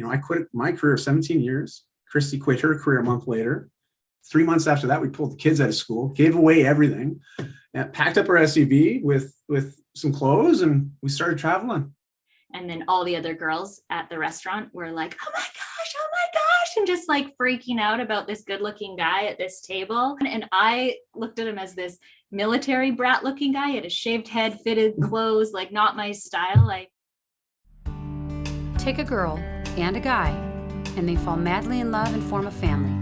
I quit my career 17 years. Christy quit her career a month later. 3 months after that, we pulled the kids out of school, gave away everything, and packed up our SUV with some clothes, and we started traveling. And then all the other girls at the restaurant were like, oh my gosh, and just like freaking out about this good looking guy at this table. And I looked at him as this military brat looking guy. He had a shaved head, fitted clothes, like not my style. Take a girl and a guy, and they fall madly in love and form a family.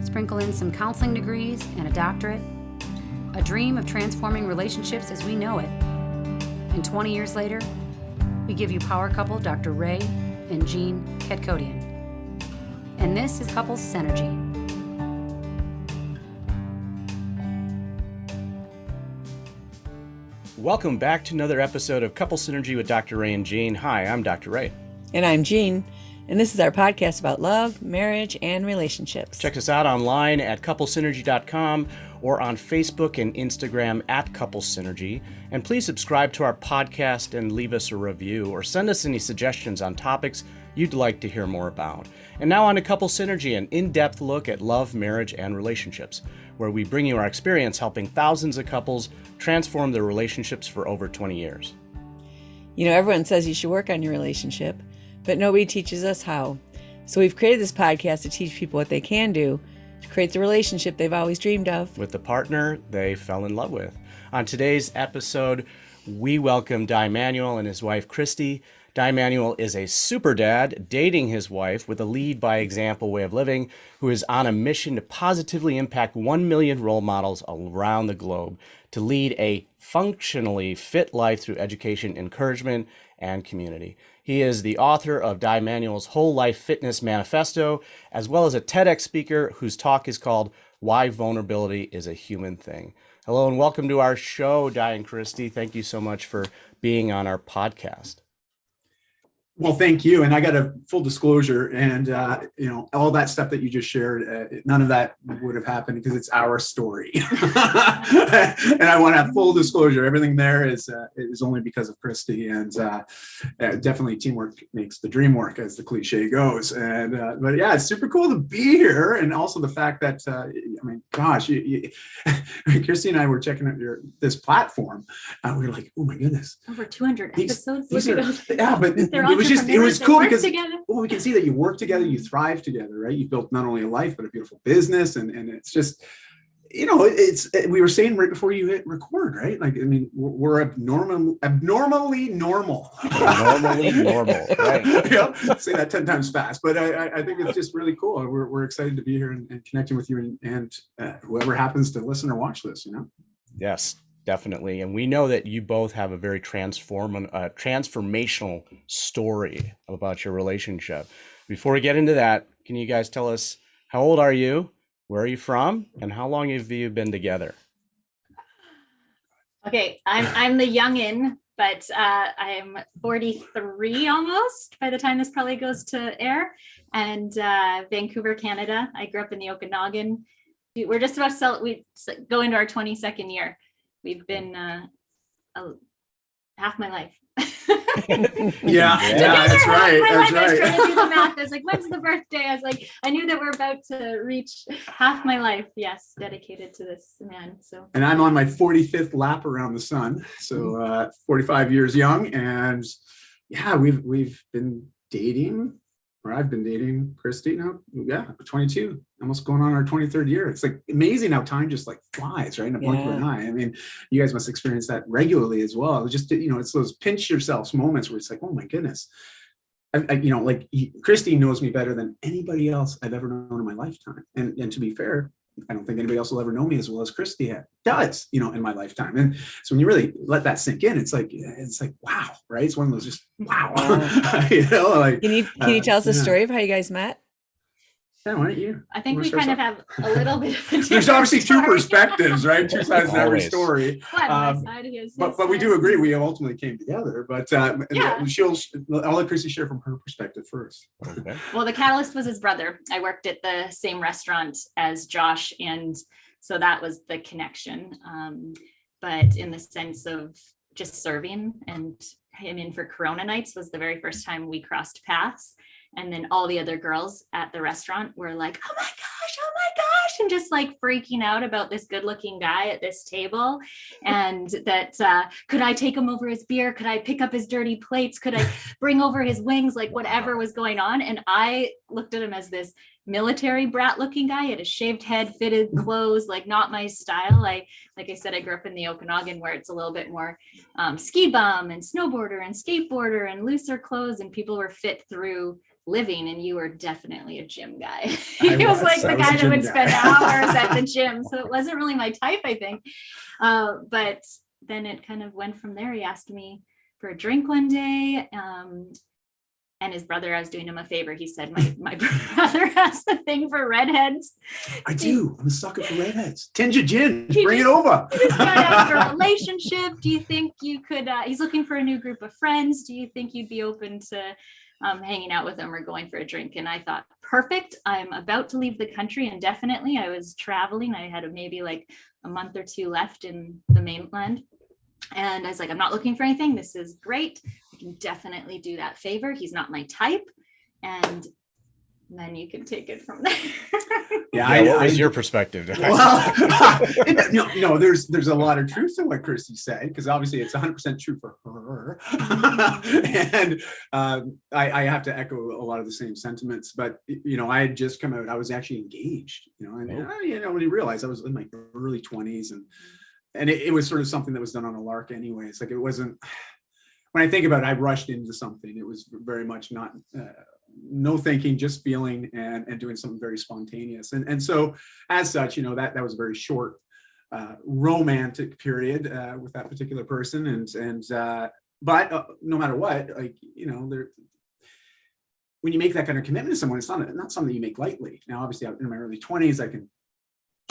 Sprinkle in some counseling degrees and a doctorate, a dream of transforming relationships as we know it. And 20 years later, we give you power couple Dr. Ray and Jean Ketkodian. And this is Couples Synergy. Welcome back to another episode of Couple Synergy with Dr. Ray and Jean. Hi, I'm Dr. Ray. And I'm Jean. And this is our podcast about love, marriage, and relationships. Check us out online at couplesynergy.com or on Facebook and Instagram at Couples Synergy. And please subscribe to our podcast and leave us a review or send us any suggestions on topics you'd like to hear more about. And now on to Couples Synergy, an in-depth look at love, marriage, and relationships, where we bring you our experience helping thousands of couples transform their relationships for over 20 years. You know, everyone says you should work on your relationship, but nobody teaches us how. So we've created this podcast to teach people what they can do to create the relationship they've always dreamed of with the partner they fell in love with. On today's episode, we welcome Manuel and his wife, Christie. Manuel is a super dad dating his wife with a lead by example way of living, who is on a mission to positively impact 1 million role models around the globe to lead a functionally fit life through education, encouragement, and community. He is the author of Manuel's Whole Life Fitness Manifesto, as well as a TEDx speaker whose talk is called Why Vulnerability is a Human Thing. Hello and welcome to our show, Dai and Christie. Thank you so much for being on our podcast. Well, thank you. And I got a full disclosure, and all that stuff that you just shared, none of that would have happened because it's our story. And I want to have full disclosure. Everything there is only because of Christy, and definitely teamwork makes the dream work, as the cliche goes. And but yeah, it's super cool to be here, and also the fact that Christy and I were checking out this platform. We were like, oh my goodness, over 200 episodes. But it was cool because we can see that you work together, you thrive together, right? You built not only a life but a beautiful business, and it's just, we were saying right before you hit record, right? Like, I mean, we're abnormally normal. Normally normal, right? Say that 10 times fast, but I think it's just really cool. We're excited to be here and connecting with you and whoever happens to listen or watch this. Yes. Definitely. And we know that you both have a very transformational story about your relationship. Before we get into that, can you guys tell us, how old are you? Where are you from? And how long have you been together? Okay, I'm the youngin', but I'm 43 almost by the time this probably goes to air. And Vancouver, Canada. I grew up in the Okanagan. We're just about to we go into our 22nd year. We've been half my life. Yeah, that's right. I was trying to do the math. I was like, when's the birthday? I was like, I knew that we're about to reach half my life. Yes, dedicated to this man. So. And I'm on my 45th lap around the sun. So 45 years young, and yeah, we've been dating. Or I've been dating Christy now, 22, almost going on our 23rd year. It's like amazing how time just like flies, right? In a blink of an eye. I mean, you guys must experience that regularly as well. It's just, it's those pinch yourselves moments where it's like, oh my goodness. Christy knows me better than anybody else I've ever known in my lifetime. And to be fair, I don't think anybody else will ever know me as well as Christy does, in my lifetime. And so when you really let that sink in, it's like, wow, right? It's one of those just, wow. Can you tell us a story of how you guys met? Yeah, why don't you? I think we kind of have a little bit of a There's obviously two perspectives, right? Two sides to every story. But we do agree we ultimately came together. But I'll let Christy share from her perspective first. Okay. Well, the catalyst was his brother. I worked at the same restaurant as Josh, and so that was the connection. But in the sense of just serving and him in for Corona nights was the very first time we crossed paths. And then all the other girls at the restaurant were like, oh my gosh, and just like freaking out about this good looking guy at this table. And that, could I take him over his beer? Could I pick up his dirty plates? Could I bring over his wings? Like whatever was going on. And I looked at him as this military brat looking guy. He had a shaved head, fitted clothes, like not my style. Like I said, I grew up in the Okanagan where it's a little bit more ski bum and snowboarder and skateboarder and looser clothes, and people were fit through living, and you were definitely a gym guy. He was like the guy that would spend hours at the gym. So it wasn't really my type, I think. But then it kind of went from there. He asked me for a drink one day. And his brother, I was doing him a favor. He said, my brother has a thing for redheads. I do. I'm a sucker for redheads. Tinge of gin. Bring it over. He just got out for a relationship. Do you think you could, he's looking for a new group of friends. Do you think you'd be open to hanging out with him or going for a drink? And I thought, perfect. I'm about to leave the country indefinitely. I was traveling. I had maybe like a month or two left in the mainland. And I was like, I'm not looking for anything. This is great. I can definitely do that favor. He's not my type. And then you can take it from there. What was your perspective? Well, no, there's a lot of truth to what Christie said, because obviously it's 100% true for her. And I have to echo a lot of the same sentiments. But, I had just come out, I was actually engaged, and when you realize I was in my early 20s, and it was sort of something that was done on a lark anyways. Like it wasn't, when I think about it, I rushed into something. It was very much not, no thinking, just feeling and doing something very spontaneous. And so as such, that was a very short romantic period with that particular person. But no matter what, like, when you make that kind of commitment to someone, it's not something you make lightly. Now, obviously in my early 20s, I can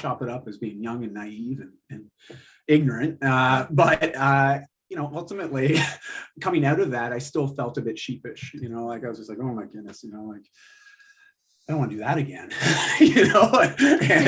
chop it up as being young and naive and ignorant. But ultimately coming out of that, I still felt a bit sheepish, like I was just like, oh my goodness, like, I don't want to do that again. So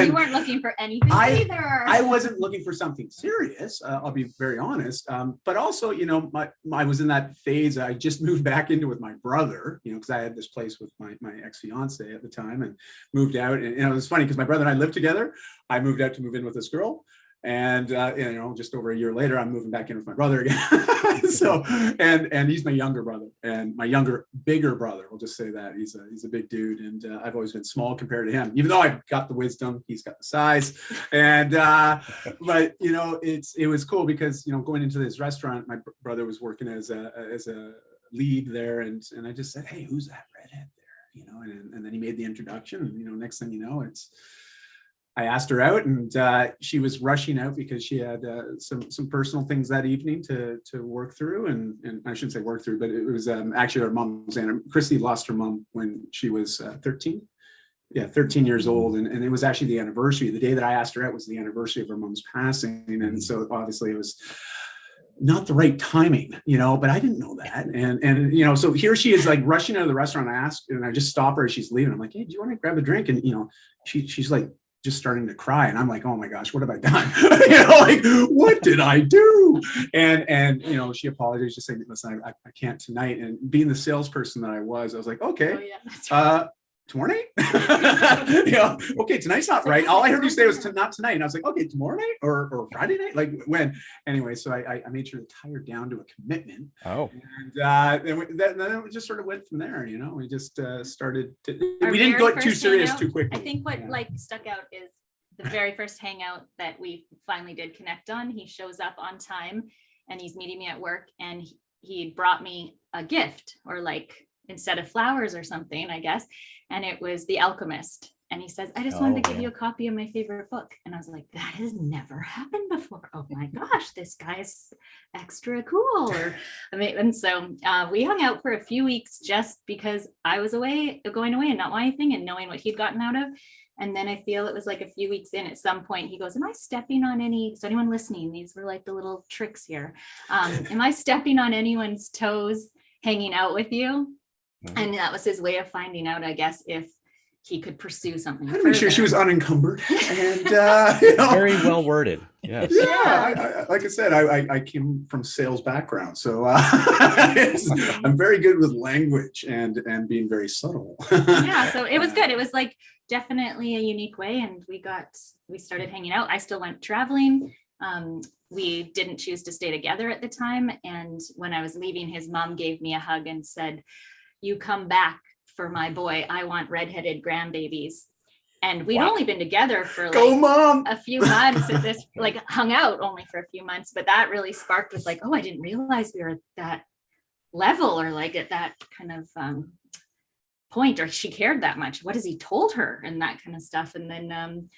you weren't looking for anything either. I wasn't looking for something serious. I'll be very honest. But also, I was in that phase. I just moved back into with my brother, because I had this place with my ex-fiance at the time and moved out. And it was funny because my brother and I lived together. I moved out to move in with this girl. And, just over a year later, I'm moving back in with my brother again. So, and he's my younger brother and my bigger brother. We'll just say that he's a big dude. And I've always been small compared to him, even though I've got the wisdom, he's got the size. And, but, it was cool because, going into this restaurant, my brother was working as a lead there. And I just said, hey, who's that redhead there? And then he made the introduction. And, next thing you know, I asked her out, and she was rushing out because she had some personal things that evening to work through, and I shouldn't say work through, but it was actually her mom's. Christie lost her mom when she was 13. Yeah, 13 years old, and it was actually the anniversary. The day that I asked her out was the anniversary of her mom's passing, and so obviously it was not the right timing, but I didn't know that. And so here she is like rushing out of the restaurant. I asked, and I just stop her as she's leaving. I'm like, hey, do you want to grab a drink? And, she's like, just starting to cry. And I'm like, oh my gosh, what have I done? Like, what did I do? And she apologized, just saying, listen, I can't tonight. And being the salesperson that I was like, okay, oh, yeah, that's right. Tomorrow night? Okay, tonight's not right. All I heard you say was not tonight. And I was like, okay, tomorrow night or Friday night? Like when? Anyway, so I made sure to tie her down to a commitment. Oh. And then it just sort of went from there, we just started to, Our we didn't very go too first serious hangout, too quickly. I think what stuck out is the very first hangout that we finally did connect on. He shows up on time and he's meeting me at work, and he brought me a gift, or like instead of flowers or something, I guess. And it was The Alchemist. And he says, I just wanted to give you a copy of my favorite book. And I was like, that has never happened before. Oh my gosh, this guy's extra cool. And so we hung out for a few weeks just because I was going away and not wanting anything, and knowing what he'd gotten out of. And then I feel it was like a few weeks in, at some point, he goes, am I stepping on so anyone listening, these were like the little tricks here. Am I stepping on anyone's toes hanging out with you? And that was his way of finding out, I guess, if he could pursue something. I had to make sure she further. was unencumbered and Very well worded. Yes. Yeah, like I said, I came from sales background, so I'm very good with language and being very subtle. Yeah, so it was good. It was like definitely a unique way, and we started hanging out. I still went traveling. We didn't choose to stay together at the time, and when I was leaving, his mom gave me a hug and said, "You come back for my boy. I want redheaded grandbabies." And we'd Wow. only been together for Go, like Mom! a few months at this, like hung out only for a few months, but that really sparked with like, oh, I didn't realize we were at that level, or like at that kind of point, or she cared that much. What has he told her, and that kind of stuff. And then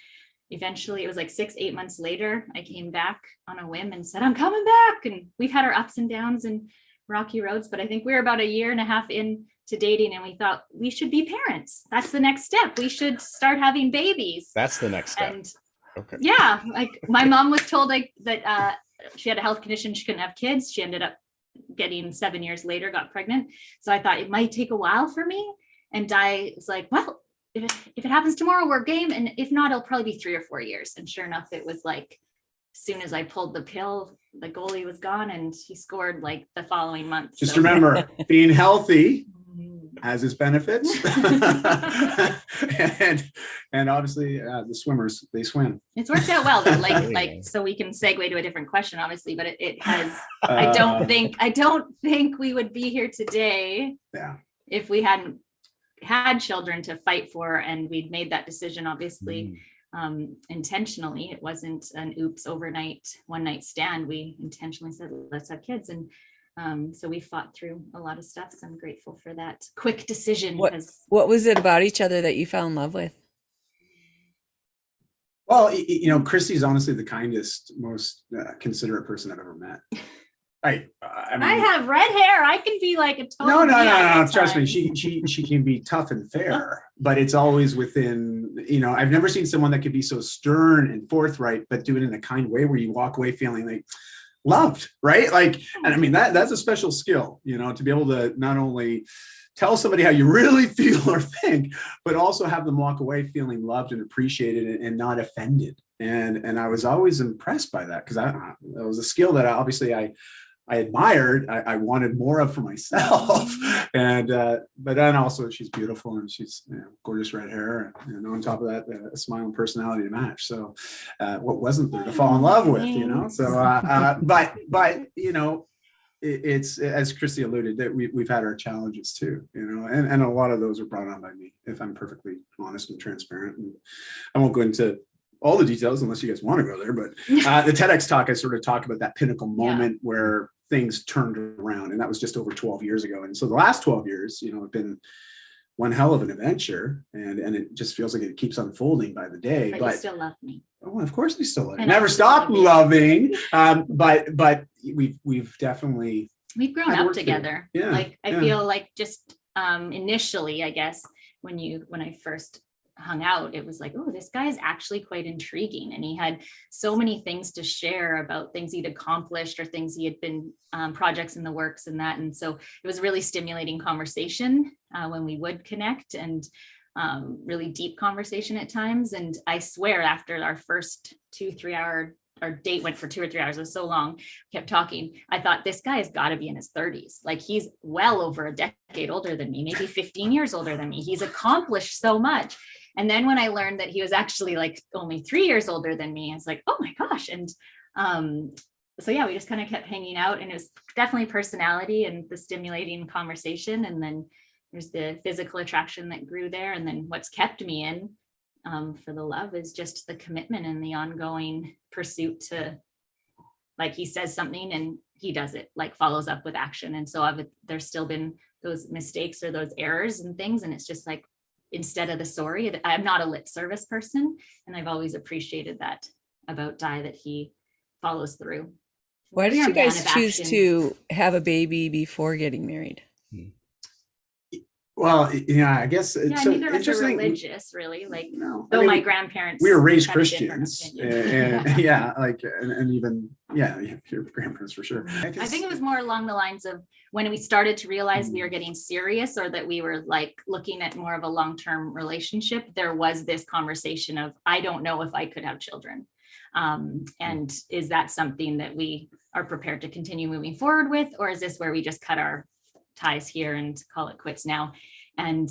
eventually it was like 6-8 months later, I came back on a whim and said, I'm coming back. And we've had our ups and downs and rocky roads, but I think we were about 1.5 years in to dating, and we thought we should be parents. That's the next step. We should start having babies. That's the next step. And Okay. yeah, like my mom was told like that she had a health condition, she couldn't have kids. She ended up getting 7 years later, got pregnant. So I thought it might take a while for me. And Dai was like, well, if it happens tomorrow, we're game. And if not, it'll probably be 3 or 4 years. And sure enough, it was like, as soon as I pulled the pill, the goalie was gone, and he scored like the following month. Just So- remember, being healthy has its benefits. and obviously the swimmers, they swim. It's worked out well though. There you Like go. so we can segue to a different question, obviously, but it has I don't think we would be here today Yeah. if we hadn't had children to fight for, and we'd made that decision obviously intentionally. It wasn't an oops overnight one night stand. We intentionally said, let's have kids. And so we fought through a lot of stuff. So I'm grateful for that quick decision. Because What was it about each other that you fell in love with? Well, Christie's honestly the kindest, most considerate person I've ever met. I mean, I have red hair. I can be like a total. No. Trust me, she can be tough and fair, but it's always within. I've never seen someone that could be so stern and forthright, but do it in a kind way where you walk away feeling like loved, right? Like, and I mean that's a special skill, to be able to not only tell somebody how you really feel or think, but also have them walk away feeling loved and appreciated and not offended. And I was always impressed by that, because that was a skill that I admired. I wanted more of for myself. And but then also she's beautiful, and she's gorgeous red hair, and on top of that a smile and personality to match. So what wasn't there to fall in love with, so but it's, as Christy alluded, that we've had our challenges too, and a lot of those were brought on by me, if I'm perfectly honest and transparent. And I won't go into all the details unless you guys want to go there, but the TEDx talk, I sort of talked about that pinnacle moment where things turned around, and that was just over 12 years ago. And so the last 12 years, have been one hell of an adventure, and it just feels like it keeps unfolding by the day. But you still love me. Oh, of course we still love you. And I Never still stop love you. loving. But we've definitely We've grown I'd up work together. together. Yeah, Like I feel like just initially, I guess, when I first hung out, it was like, oh, this guy is actually quite intriguing, and he had so many things to share about things he'd accomplished or things he had been projects in the works and that. And so it was a really stimulating conversation when we would connect, and really deep conversation at times. And I swear, after our first 2-3 hour, our date went for 2 or 3 hours. It was so long, kept talking. I thought, this guy has got to be in his 30s. Like, he's well over a decade older than me, maybe 15 years older than me. He's accomplished so much. And then when I learned that he was actually like only 3 years older than me, I was like, oh my gosh. And so yeah, we just kind of kept hanging out, and it was definitely personality and the stimulating conversation. And then there's the physical attraction that grew there. And then what's kept me in for the love is just the commitment and the ongoing pursuit to, like, he says something and he does it, like follows up with action. And so there's still been those mistakes or those errors and things. And it's just like, instead of the sorry, I'm not a lip service person. And I've always appreciated that about Dai, that he follows through. Why did You're you a man guys of choose action. to have a baby before getting married? Well, yeah, I guess it's Yeah, so neither of us are interesting. religious, really. Like, No, though I mean, my grandparents, we were raised had a different Christians, opinion. and yeah, like, and even, yeah, your grandparents for sure. I think it was more along the lines of when we started to realize we were getting serious, or that we were like looking at more of a long-term relationship. There was this conversation of, I don't know if I could have children. And is that something that we are prepared to continue moving forward with? Or is this where we just cut our ties here and call it quits now? And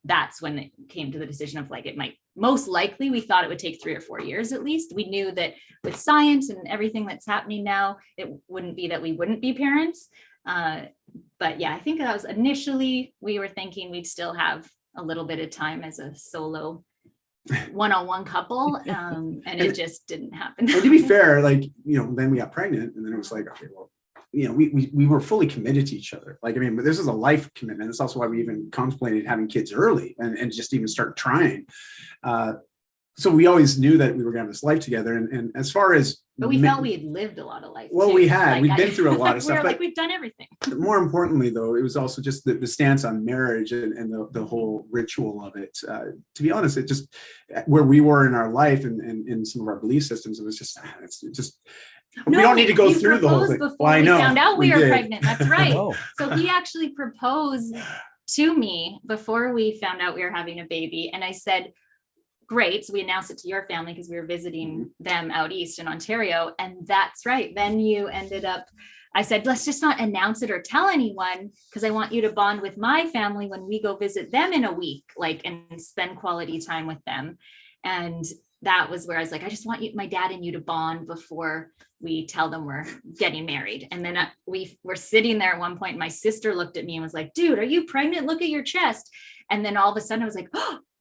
that's when it came to the decision of like, it might most likely, we thought it would take 3 or 4 years at least. We knew that with science and everything that's happening now, it wouldn't be that we wouldn't be parents. But yeah, I think that was initially, we were thinking we'd still have a little bit of time as a solo one-on-one couple, and it just didn't happen. And to be fair, like, then we got pregnant, and then it was like, okay, well, we were fully committed to each other. Like, I mean, but this is a life commitment. That's also why we even contemplated having kids early and just even start trying. So we always knew that we were going to have this life together. And as far as, but we felt we had lived a lot of life. Well, too. we had, Like, we'd been through a lot of we were stuff. like, But we've done everything. more importantly, though, it was also just the stance on marriage and the whole ritual of it. To be honest, it just, where we were in our life and in some of our belief systems, it was just, we don't need to go through the whole thing. Before Well, I we know found out we were did. pregnant. That's right. Oh. So he actually proposed to me before we found out we were having a baby. And I said, great. So we announced it to your family because we were visiting them out east in Ontario. And that's right. Then you ended up, I said, let's just not announce it or tell anyone, because I want you to bond with my family when we go visit them in a week, like, and spend quality time with them. And that was where I was like, I just want my dad and you to bond before we tell them we're getting married. And then we were sitting there at one point, my sister looked at me and was like, dude, are you pregnant? Look at your chest. And then all of a sudden I was like,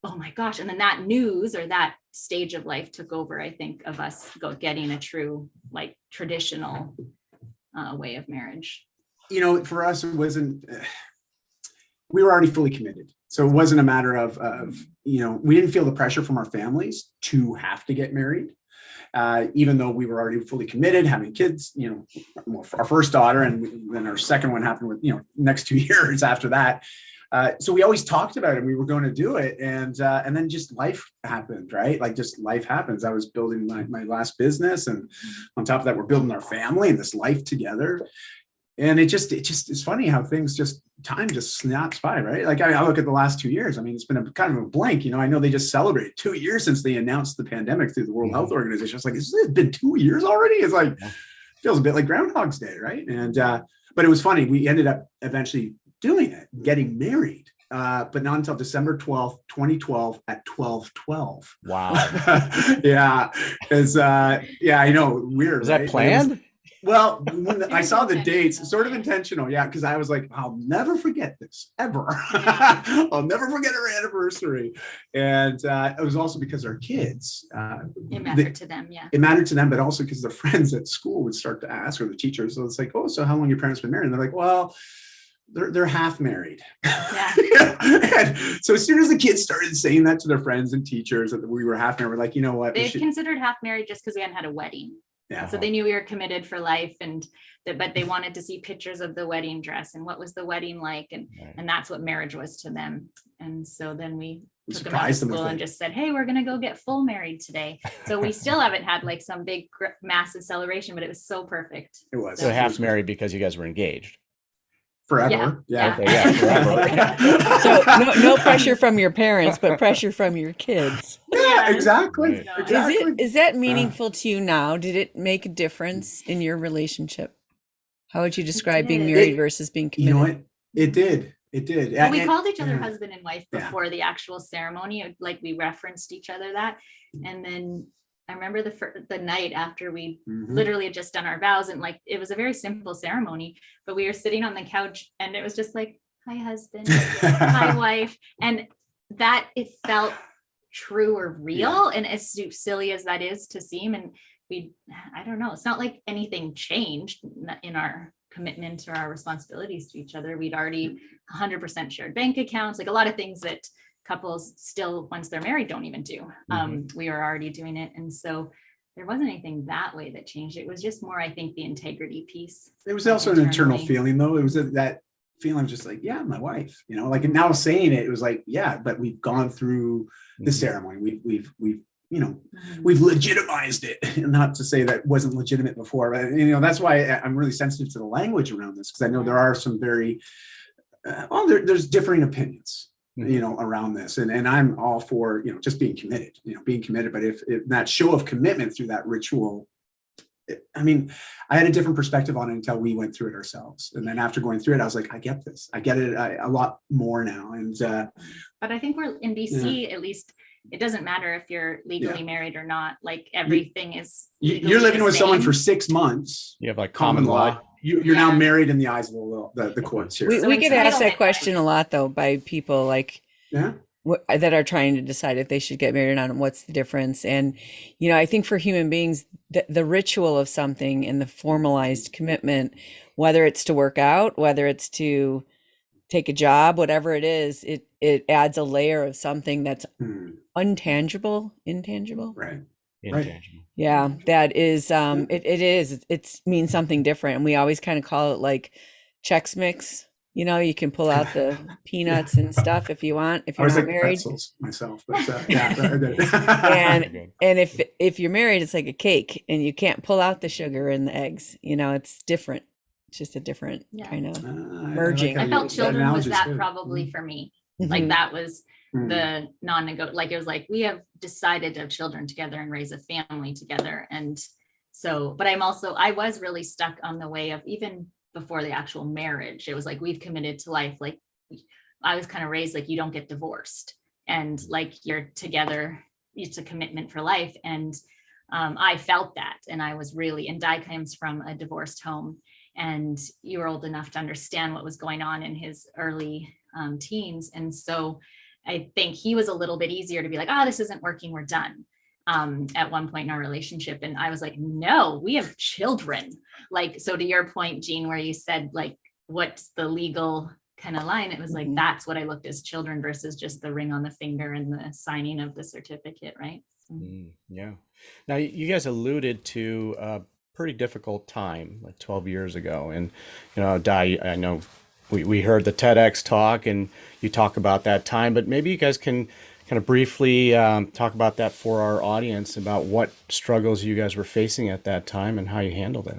oh my gosh. And then that news, or that stage of life, took over, I think, of us getting a true, like, traditional way of marriage. For us, it wasn't, we were already fully committed. So it wasn't a matter of we didn't feel the pressure from our families to have to get married. Even though we were already fully committed, having kids, our first daughter, and then our second one happened with, next 2 years after that. So we always talked about it. We were going to do it. And then just life happened, right? Like, just life happens. I was building my last business. And on top of that, we're building our family and this life together. And it just it's funny how things time just snaps by, right? Like, I look at the last 2 years. I mean, it's been a kind of a blank. I know they just celebrated 2 years since they announced the pandemic through the World Health Organization. It's like, it's been 2 years already. It's like, feels a bit like Groundhog's Day, right? And but it was funny. We ended up eventually doing it, getting married, but not until December 12th, 2012 at 12:12. Wow. Yeah, because I know, weird. Was that planned? Well, when I saw the dates, sort of intentional, yeah, because I was like, I'll never forget this, ever. I'll never forget our anniversary. And it was also because our kids. It mattered to them, yeah. It mattered to them, but also because their friends at school would start to ask, or the teachers. So it's like, oh, so how long your parents been married? And they're like, well, they're half married. Yeah. And so as soon as the kids started saying that to their friends and teachers that we were half married, we're like, you know what? They considered half married just because we hadn't had a wedding. Yeah. So they knew we were committed for life, but they wanted to see pictures of the wedding dress and what was the wedding like, and that's what marriage was to them. And so then we took them out of school and just said, hey, we're gonna go get full married today. So we still haven't had like some big massive celebration, but it was so perfect. It was. So half married because you guys were engaged. Forever. Yeah. Okay, yeah, forever. So no pressure from your parents, but pressure from your kids. Yeah, exactly. Right. Exactly. Is that meaningful to you now? Did it make a difference in your relationship? How would you describe being married versus being committed? You know what? It did. It did. Well, we called each other husband and wife Yeah. before the actual ceremony. Like, we referenced each other that. And then I remember the night after we literally had just done our vows, and like, it was a very simple ceremony, but we were sitting on the couch and it was just like, hi husband, hi wife. And that, it felt true or real. And as silly as that is to seem, and I don't know, it's not like anything changed in our commitment or our responsibilities to each other. We'd already 100% shared bank accounts, like a lot of things that couples still, once they're married, don't even do. We were already doing it. And so there wasn't anything that way that changed. It was just more, I think, the integrity piece. It was also an internal feeling, though. It was that feeling just like, yeah, my wife, like now saying it, it was like, yeah, but we've gone through the ceremony. We've we've legitimized it. Not to say that wasn't legitimate before, but that's why I'm really sensitive to the language around this, because I know there are some very there's differing opinions around this, and I'm all for just being committed, but if that show of commitment through that ritual, I had a different perspective on it until we went through it ourselves. And then after going through it, I was like, I get this. I get it a lot more now. And but I think we're in BC, at least it doesn't matter if you're legally married or not. Like everything is. You're living with someone for 6 months. You have like common law. You're now married in the eyes of the courts here. We get asked that question a lot though by people like that are trying to decide if they should get married or not and what's the difference. And, I think for human beings, the ritual of something and the formalized commitment, whether it's to work out, whether it's to take a job, whatever it is, it adds a layer of something that's intangible. Right. Intangible. Yeah, that is, it means something different. And we always kind of call it like Chex Mix. You can pull out the peanuts and stuff if you want, if you're not married. Myself, but and if you're married, it's like a cake and you can't pull out the sugar and the eggs. It's different. It's just a different kind of merging. I felt children was that probably for me. Like that was the non-negotiable. Like it was like, we have decided to have children together and raise a family together. And so, but I was really stuck on the way of even before the actual marriage. It was like, we've committed to life. Like I was kind of raised like, you don't get divorced and like you're together, it's a commitment for life. And I felt that. And I was really, and Dai comes from a divorced home, and you were old enough to understand what was going on in his early teens. And so I think he was a little bit easier to be like, oh, this isn't working, we're done. At one point in our relationship. And I was like, no, we have children. Like, so to your point, Jean, where you said like, what's the legal kind of line? It was like, that's what I looked as children versus just the ring on the finger and the signing of the certificate. Right. So. Yeah. Now you guys alluded to a pretty difficult time, like 12 years ago. And, Dai, I know we heard the TEDx talk and you talk about that time, but maybe you guys can kind of briefly talk about that for our audience, about what struggles you guys were facing at that time and how you handled it.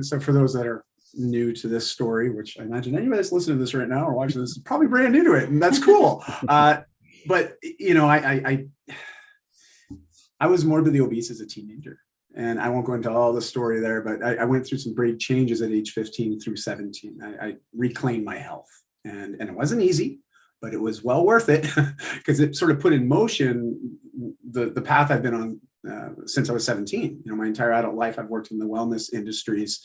So for those that are new to this story, which I imagine anybody that's listening to this right now or watching this is probably brand new to it, and that's cool. But I was morbidly obese as a teenager, and I won't go into all the story there, but I went through some big changes at age 15 through 17. I reclaimed my health, and it wasn't easy, but it was well worth it because it sort of put in motion the path I've been on since I was 17. My entire adult life, I've worked in the wellness industries,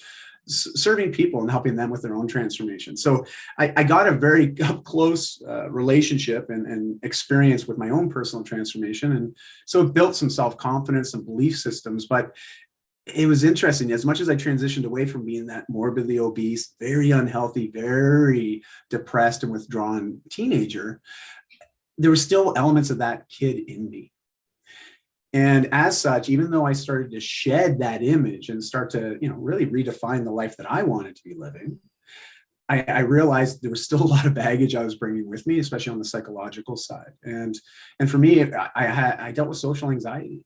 serving people and helping them with their own transformation. So I got a very up close relationship and experience with my own personal transformation. And so it built some self-confidence, some belief systems, but it was interesting. As much as I transitioned away from being that morbidly obese, very unhealthy, very depressed and withdrawn teenager, there were still elements of that kid in me. And as such, even though I started to shed that image and start to, really redefine the life that I wanted to be living, I realized there was still a lot of baggage I was bringing with me, especially on the psychological side. And for me, I dealt with social anxiety,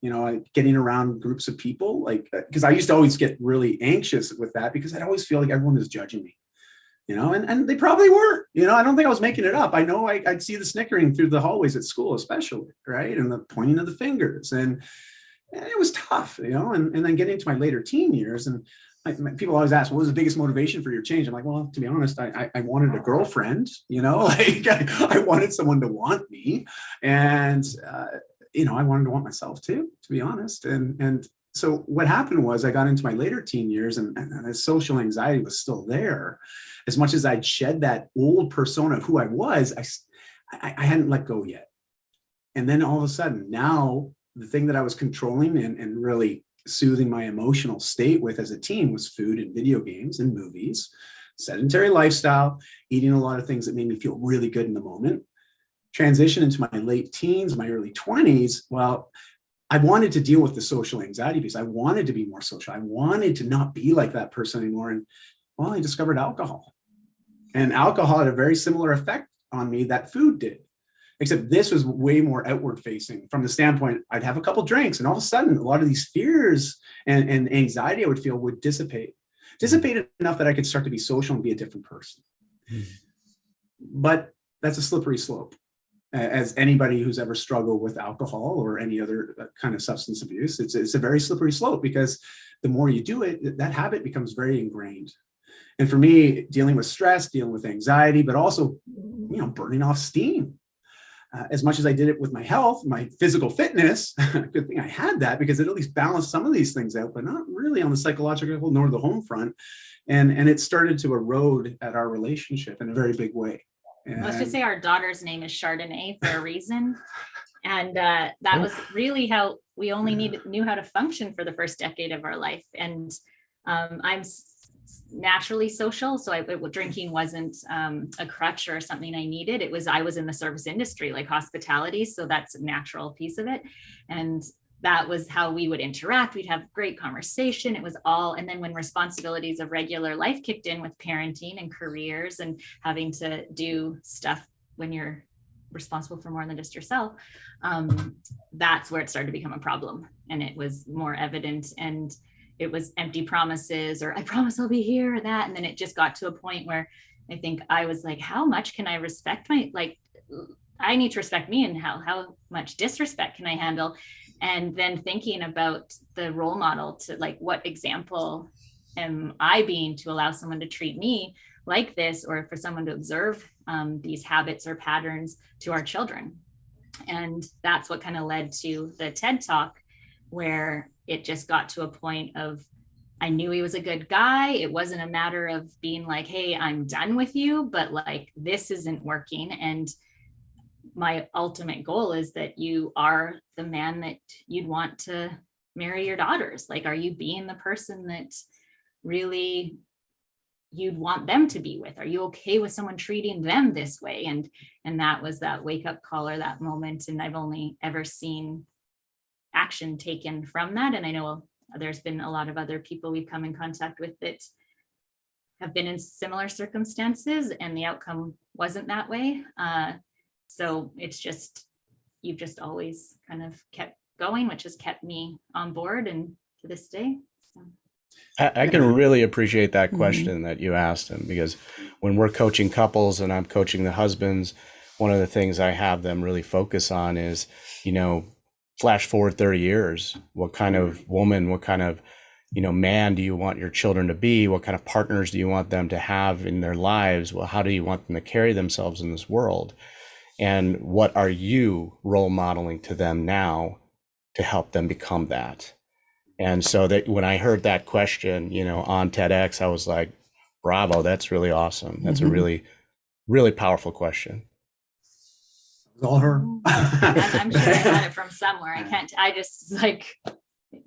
getting around groups of people, like, because I used to always get really anxious with that because I'd always feel like everyone was judging me, and they probably were, I don't think I was making it up. I know I'd see the snickering through the hallways at school, especially, right? And the pointing of the fingers, and it was tough, and then getting into my later teen years, and people always ask, what was the biggest motivation for your change? I'm like, well, to be honest, I wanted a girlfriend, I wanted someone to want me. And, I wanted to want myself too, to be honest. And so what happened was I got into my later teen years and the social anxiety was still there. As much as I'd shed that old persona of who I was, I hadn't let go yet. And then all of a sudden, now the thing that I was controlling and really soothing my emotional state with as a teen was food and video games and movies, sedentary lifestyle, eating a lot of things that made me feel really good in the moment. Transition into my late teens, my early 20s. Well, I wanted to deal with the social anxiety because I wanted to be more social. I wanted to not be like that person anymore. And well, I discovered alcohol. And alcohol had a very similar effect on me that food did, except this was way more outward facing from the standpoint, I'd have a couple drinks and all of a sudden a lot of these fears and anxiety I would feel would dissipate enough that I could start to be social and be a different person. But that's a slippery slope. As anybody who's ever struggled with alcohol or any other kind of substance abuse, it's a very slippery slope, because the more you do it, that habit becomes very ingrained. And for me, dealing with stress, dealing with anxiety, but also, burning off steam. As much as I did it with my health, my physical fitness, good thing I had that, because it at least balanced some of these things out, but not really on the psychological nor the home front. And it started to erode at our relationship in a very big way. And let's just say our daughter's name is Chardonnay for a reason. And that was really how we only knew how to function for the first decade of our life. And I'm naturally social, so drinking wasn't a crutch or something I needed. I was in the service industry, like hospitality, so that's a natural piece of it. And that was how we would interact. We'd have great conversation. It was all, and then when responsibilities of regular life kicked in with parenting and careers and having to do stuff when you're responsible for more than just yourself, that's where it started to become a problem. And it was more evident, and it was empty promises, or I promise I'll be here, or that. And then it just got to a point where I think I was like, how much can I respect I need to respect me, and how much disrespect can I handle? And then thinking about the role model to what example am I being to allow someone to treat me like this, or for someone to observe these habits or patterns to our children. And that's what kind of led to the TED Talk, where it just got to a point of, I knew he was a good guy. It wasn't a matter of being like, hey, I'm done with you, but this isn't working. And my ultimate goal is that you are the man that you'd want to marry your daughters. Are you being the person that really you'd want them to be with? Are you okay with someone treating them this way? And that was that wake up call, or that moment. And I've only ever seen action taken from that. And I know there's been a lot of other people we've come in contact with that have been in similar circumstances, and the outcome wasn't that way. So it's just, you've just always kind of kept going, which has kept me on board, and to this day. So. I can really appreciate that question that you asked him, because when we're coaching couples and I'm coaching the husbands, one of the things I have them really focus on is, flash forward 30 years, what kind of woman, what kind of, man do you want your children to be? What kind of partners do you want them to have in their lives? Well, how do you want them to carry themselves in this world? And what are you role modeling to them now to help them become that? And so that when I heard that question, on TEDx, I was like, bravo, that's really awesome. That's a really, really powerful question. It was all her. I'm sure I got it from somewhere. It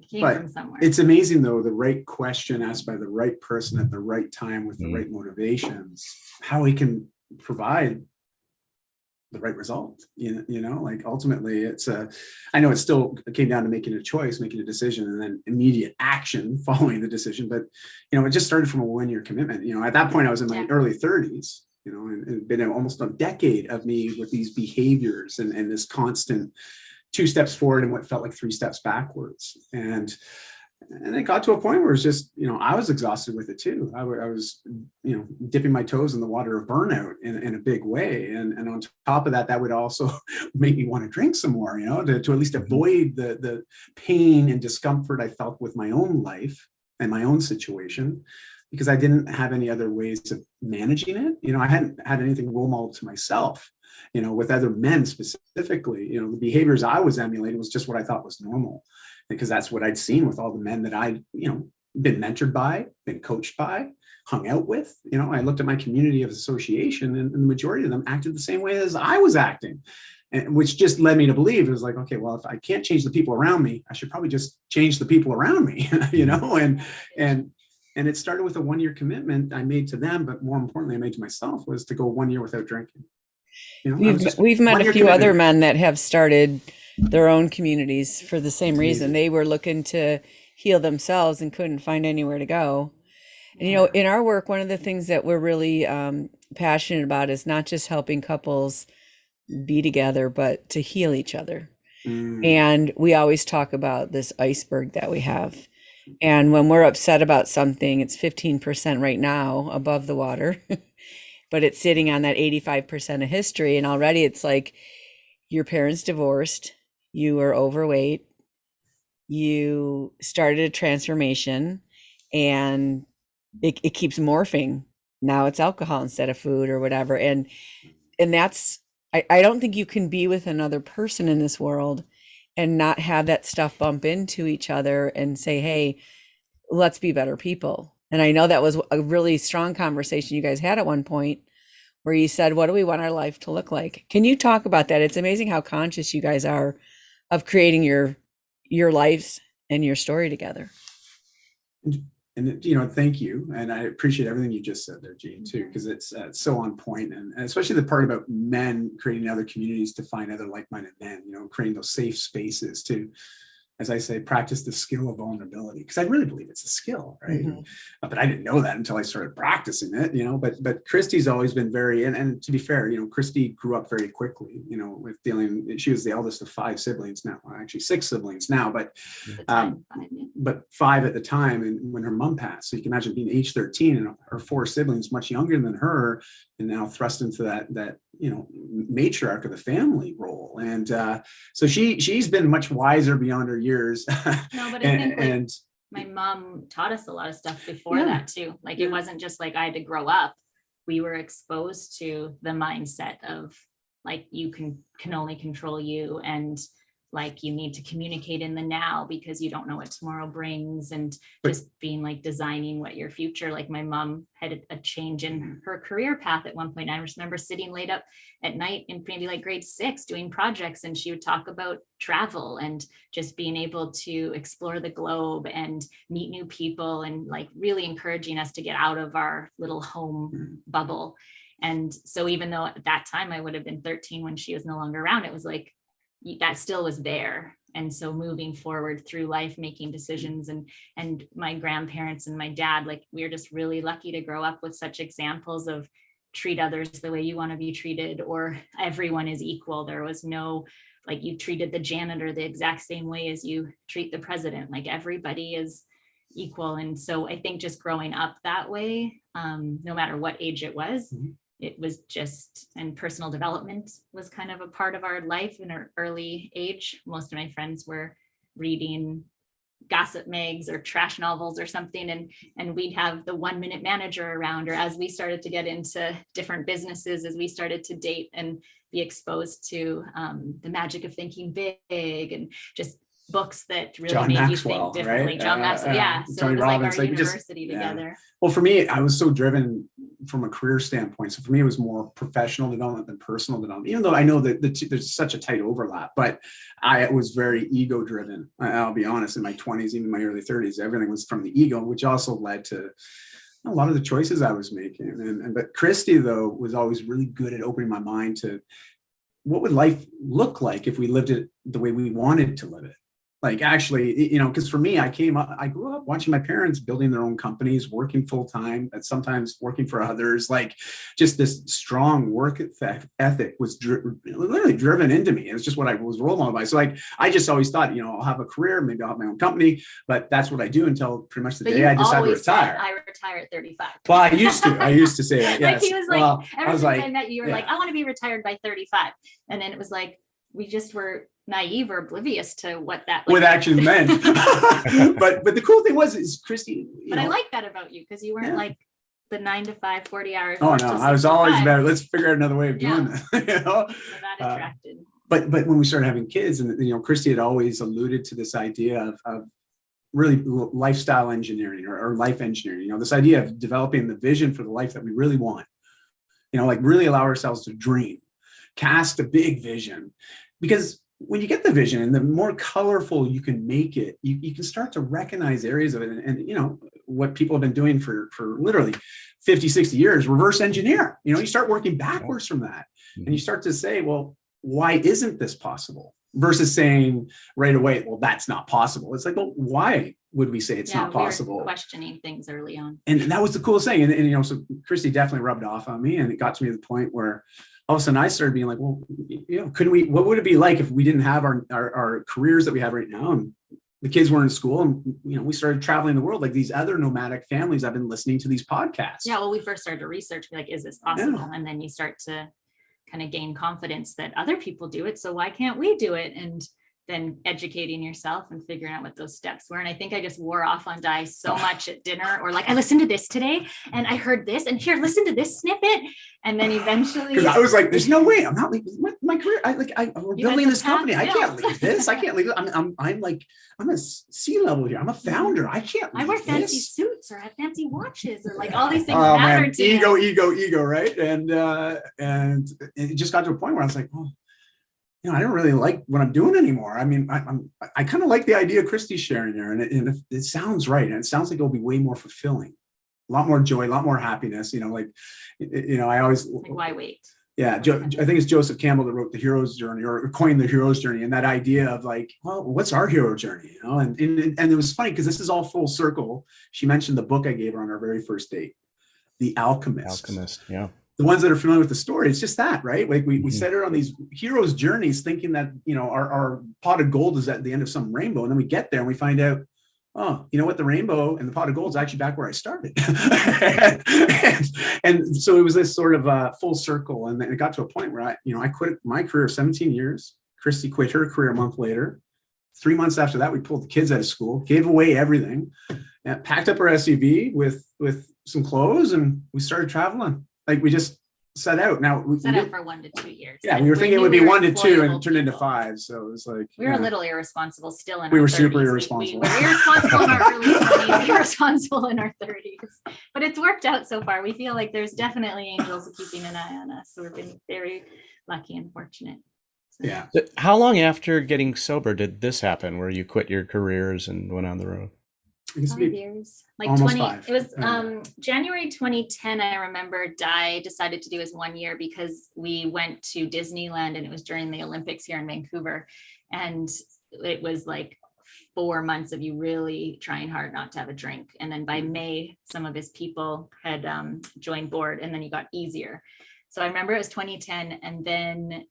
came from somewhere. It's amazing though, the right question asked by the right person at the right time with the right motivations, how we can provide the right result. Ultimately I know it still came down to making a choice, making a decision, and then immediate action following the decision. But, it just started from a 1-year commitment. At that point I was in my early 30s, and it'd been almost a decade of me with these behaviors and this constant 2 steps forward and what felt like 3 steps backwards. And it got to a point where it's just, I was exhausted with it too. I was, dipping my toes in the water of burnout in a big way. And on top of that, that would also make me want to drink some more, to at least avoid the pain and discomfort I felt with my own life and my own situation, because I didn't have any other ways of managing it. I hadn't had anything role model to myself, with other men specifically. The behaviors I was emulating was just what I thought was normal, because that's what I'd seen with all the men that I'd, been mentored by, been coached by, hung out with. I looked at my community of association, and the majority of them acted the same way as I was acting, and which just led me to believe it was like, okay, well, if I can't change the people around me, I should probably just change the people around me, and it started with a 1-year commitment I made to them, but more importantly, I made to myself, was to go 1 year without drinking. We've met a few other men that have started their own communities for the same reason. They were looking to heal themselves and couldn't find anywhere to go. And, in our work, one of the things that we're really passionate about is not just helping couples be together, but to heal each other. And we always talk about this iceberg that we have. And when we're upset about something, it's 15% right now above the water, but it's sitting on that 85% of history. And already it's like your parents divorced, you were overweight, you started a transformation, and it keeps morphing. Now it's alcohol instead of food or whatever. And that's, I don't think you can be with another person in this world and not have that stuff bump into each other and say, hey, let's be better people. And I know that was a really strong conversation you guys had at one point where you said, what do we want our life to look like? Can you talk about that? It's amazing how conscious you guys are of creating your lives and your story together. And, you know, thank you. And I appreciate everything you just said there, Jean, too, because it's so on point. And especially the part about men creating other communities to find other like-minded men, you know, creating those safe spaces to, as I say, practice the skill of vulnerability, because I really believe it's a skill, right? But I didn't know that until I started practicing it, you know. But Christie's always been very, and to be fair, you know, Christie grew up very quickly, you know, with dealing. She was the eldest of 5 siblings now, actually 6 siblings now, but 5 at the time, and when her mom passed. So you can imagine being age 13 and her 4 siblings much younger than her, and now thrust into that you know, matriarch of the family role. And so she's been much wiser beyond her years. No, but I think my mom taught us a lot of stuff before that too. Like it wasn't just like I had to grow up. We were exposed to the mindset of like you can only control you, and like you need to communicate in the now because you don't know what tomorrow brings, and just being like designing what your future. Like my mom had a change in her career path at one point. I just remember sitting late up at night in maybe like grade 6 doing projects, and she would talk about travel and just being able to explore the globe and meet new people, and like really encouraging us to get out of our little home bubble. And so even though at that time I would have been 13 when she was no longer around, it was like that still was there. And so moving forward through life, making decisions, and my grandparents and my dad, like we were just really lucky to grow up with such examples of treat others the way you want to be treated, or everyone is equal. There was no, like you treated the janitor the exact same way as you treat the president, like everybody is equal. And so I think just growing up that way, no matter what age it was, it was just, and personal development was kind of a part of our life in our early age. Most of my friends were reading gossip mags or trash novels or something, and we'd have the 1 Minute Manager around. Or as we started to get into different businesses, as we started to date and be exposed to the magic of thinking big, and just books that really John made Maxwell, you think differently. right? John Maxwell, yeah. So Tony it was Robbins, like our like university together. Well, for me, I was so driven from a career standpoint. So for me, it was more professional development than personal development, even though I know that there's such a tight overlap, but I was very ego driven. I'll be honest, in my 20s, even my early 30s, everything was from the ego, which also led to a lot of the choices I was making. But Christie, though, was always really good at opening my mind to what would life look like if we lived it the way we wanted to live it. Like actually, you know, because for me, I grew up watching my parents building their own companies, working full time, and sometimes working for others. Like just this strong work ethic was literally driven into me. It was just what I was role model by. So like, I just always thought, you know, I'll have a career, maybe I'll have my own company, but that's what I do until pretty much the day I decide to retire. I retire at 35. Well, I used to say that. Yes. Like he was like, well, ever since I met you, you were like, I want to be retired by 35. And then it was like, we just were naive or oblivious to what that actually meant. but the cool thing is Christie. But I like that about you, because you weren't like the 9 to 5, 40 hours. Oh no, I was always better. Let's figure out another way of doing this. You know? So that attracted. But when we started having kids, and you know, Christie had always alluded to this idea of really lifestyle engineering or life engineering. You know, this idea of developing the vision for the life that we really want. You know, like really allow ourselves to dream, cast a big vision, because when you get the vision and the more colorful you can make it, you can start to recognize areas of it. And you know, what people have been doing for literally 50, 60 years, reverse engineer. You know, you start working backwards from that, and you start to say, well, why isn't this possible? Versus saying right away, well, that's not possible. It's like, well, why would we say it's not we were possible? questioning things early on. And that was the coolest thing. And so Christy definitely rubbed off on me, and it got to me to the point where all of a sudden I started being like, well, couldn't we, what would it be like if we didn't have our careers that we have right now? And the kids weren't in school, and, we started traveling the world like these other nomadic families. I've been listening to these podcasts. Yeah. Well, we first started to research, like, is this possible? And then you start to kind of gain confidence that other people do it. So why can't we do it? And then educating yourself and figuring out what those steps were. And I think I just wore off on Dai so much at dinner, or like, I listened to this today and I heard this, and here, listen to this snippet. And then eventually, because I was like, there's no way I'm not leaving my career. We're building this company. I can't leave this. I can't leave it. I'm a C-level here. I'm a founder. I can't leave I wear fancy this. suits or have fancy watches or like all these things Oh matter man, to ego, right? And it just got to a point where I was like, oh, I don't really like what I'm doing anymore. I mean, I kind of like the idea Christie's sharing there, and it sounds right, and it sounds like it'll be way more fulfilling, a lot more joy, a lot more happiness. I always like, why wait? Yeah, I think it's Joseph Campbell that wrote the hero's journey, or coined the hero's journey, and that idea of like, well, what's our hero journey? And it was funny because this is all full circle. She mentioned the book I gave her on our very first date, The Alchemist. Yeah. The ones that are familiar with the story, it's just that, right? Like we set her on these heroes' journeys thinking that, our pot of gold is at the end of some rainbow. And then we get there and we find out, oh, you know what? The rainbow and the pot of gold is actually back where I started. and so it was this sort of full circle. And then it got to a point where I quit my career of 17 years. Christy quit her career a month later. 3 months after that, we pulled the kids out of school, gave away everything, and packed up our SUV with some clothes, and we started traveling. Like, we just set out. Now we set out for 1 to 2 years. Yeah, we were thinking it would be 1 to 2, and it turned into 5. So it was like we were a little irresponsible still. We our were 30s. super irresponsible. We were irresponsible in our early 20s, irresponsible in our 30s. But it's worked out so far. We feel like there's definitely angels keeping an eye on us. So we've been very lucky and fortunate. So. Yeah. How long after getting sober did this happen, where you quit your careers and went on the road? 5 years, like almost 20. 5. It was January 2010. I remember Dai decided to do his 1 year because we went to Disneyland, and it was during the Olympics here in Vancouver, and it was like 4 months of you really trying hard not to have a drink. And then by May, some of his people had joined board, and then he got easier. So I remember it was 2010, and then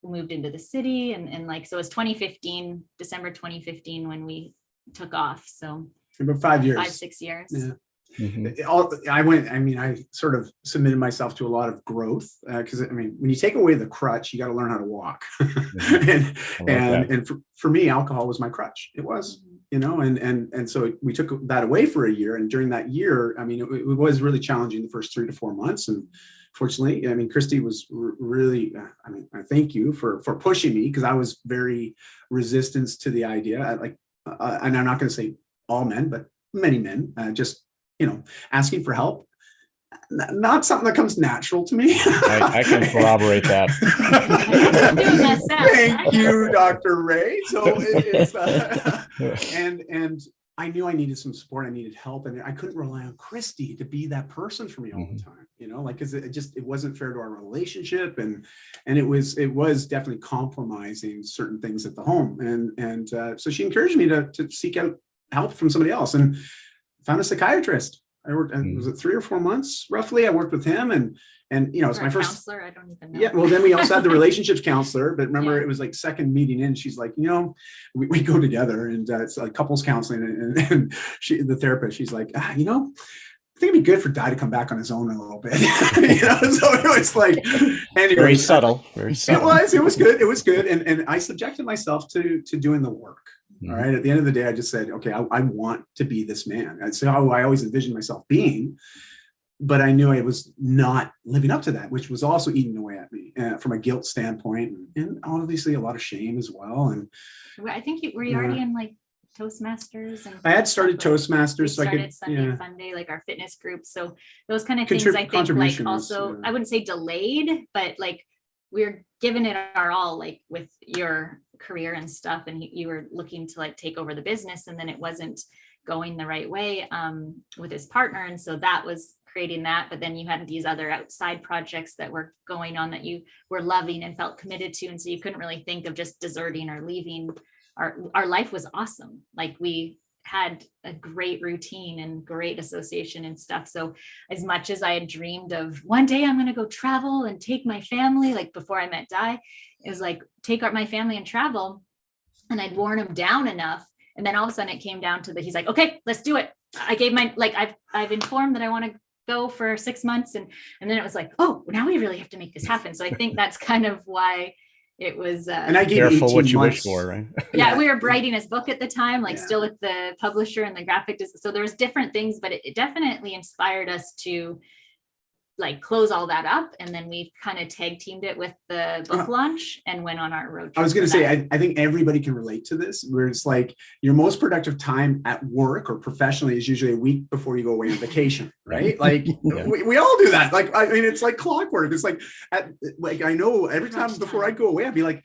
moved into the city, and so it was 2015, December 2015 when we took off. So about 5 years, 5-6 years. Yeah. Mm-hmm. I sort of submitted myself to a lot of growth, because when you take away the crutch, you got to learn how to walk. and for me, alcohol was my crutch. It was, and so we took that away for a year. And during that year, it was really challenging the first 3 to 4 months. And fortunately, Christy was really, I thank you for pushing me, because I was very resistant to the idea. And I'm not going to say all men, but many men, just, asking for help. Not something that comes natural to me. I can corroborate that. Thank you, Dr. Ray. So it's, and I knew I needed some support. I needed help, and I couldn't rely on Christy to be that person for me all the time. Because it wasn't fair to our relationship, and it was definitely compromising certain things at the home. And so she encouraged me to seek out help from somebody else, and found a psychiatrist. I worked, was it 3 or 4 months roughly? I worked with him, and it's my first counselor. I don't even know. Yeah, well, then we also had the relationships counselor, but remember, it was like second meeting in. She's like, we go together, and it's like couples counseling, and the therapist, she's like, I think it'd be good for Dai to come back on his own a little bit. So it was like, anyway, very subtle. It was good, and I subjected myself to doing the work. All right. At the end of the day, I just said, okay, I want to be this man. That's how I always envisioned myself being. But I knew I was not living up to that, which was also eating away at me from a guilt standpoint, and obviously a lot of shame as well. And I think were you already in like Toastmasters? And I had started Toastmasters, so I could Sunday Fun Day, like our fitness group. So those kind of things, I think, like also, I wouldn't say delayed, but like we're giving it our all, like with your career and stuff, and you were looking to like take over the business, and then it wasn't going the right way with his partner, and so that was creating that. But then you had these other outside projects that were going on that you were loving and felt committed to, and so you couldn't really think of just deserting or leaving. Our life was awesome. Like we had a great routine and great association and stuff. So as much as I had dreamed of one day I'm going to go travel and take my family, like before I met Dai, it was like take my family and travel. And I'd worn him down enough. And then all of a sudden it came down to he's like, okay, let's do it. I gave I've informed that I want to go for 6 months. And then it was like, oh, now we really have to make this happen. So I think that's kind of why it was, and I gave careful 18 what you months. wish for, right? Yeah, we were writing his book at the time, still with the publisher and the graphic design. So there was different things, but it definitely inspired us to close all that up. And then we kind of tag teamed it with the book launch and went on our road trip. I was going to say, I think everybody can relate to this, where it's like your most productive time at work or professionally is usually a week before you go away on vacation, right? Like we all do that. Like, I mean, it's like clockwork. It's like, I know every time before I go away, I'd be like,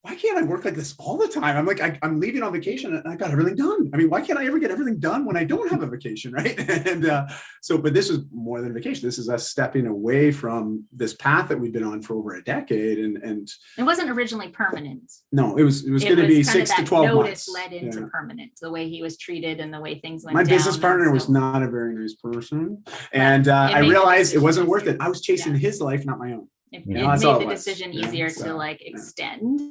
why can't I work like this all the time? I'm like, I'm leaving on vacation and I got everything done. I mean, why can't I ever get everything done when I don't have a vacation, right? And but this was more than a vacation. This is us stepping away from this path that we've been on for over a decade. And it wasn't originally permanent. No, it was going to be 6 to 12 months. Led into permanent, the way he was treated and the way things went My down. business partner was not a very nice person. And I realized it wasn't worth it. I was chasing his life, not my own. It made the decision easier to extend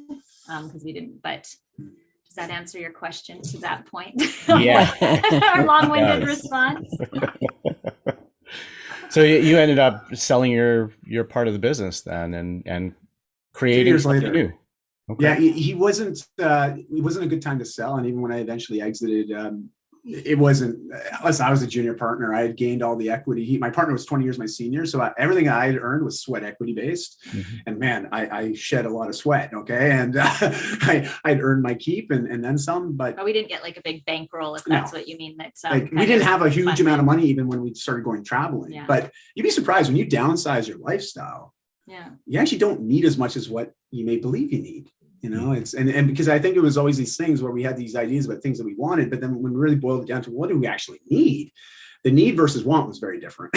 because we didn't, but does that answer your question to that point? Yeah. Our long-winded response. So you ended up selling your part of the business then and creating something new. Okay. Yeah, he wasn't a good time to sell. And even when I eventually exited, it wasn't, unless I was a junior partner, I had gained all the equity. My partner was 20 years my senior. So everything I had earned was sweat equity based. Mm-hmm. And man, I shed a lot of sweat. Okay. And I'd earned my keep and then some, but we didn't get like a big bankroll, if that's what you mean. That's we didn't have a huge amount of money even when we started going traveling, but you'd be surprised when you downsize your lifestyle. Yeah. You actually don't need as much as what you may believe you need. You know, it's and because I think it was always these things where we had these ideas about things that we wanted, but then when we really boiled it down to what do we actually need, the need versus want was very different,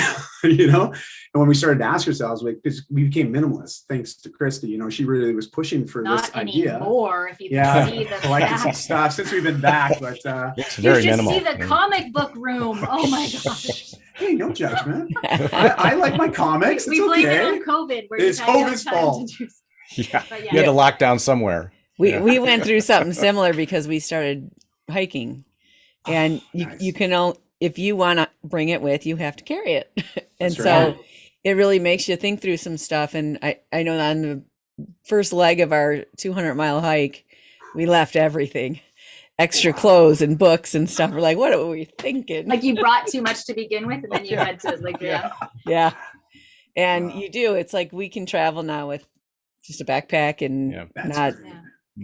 you know. And when we started to ask ourselves, because we became minimalists, thanks to Christie, you know, she really was pushing for this idea. Not anymore, if you can see the collecting stuff since we've been back, but it's very minimal. See the comic book room. Oh my gosh. Hey, no judgment. I like my comics. We blame it on COVID. It's COVID's fault. Yeah, you had to lock down somewhere. We went through something similar because we started hiking, and you can if you want to bring it with, you have to carry it, and so it really makes you think through some stuff. And I know on the first leg of our 200-mile hike, we left everything, extra clothes and books and stuff. We're like, what are we thinking? Like you brought too much to begin with, and then you had to yeah. And you do. It's like we can travel now with just a backpack and not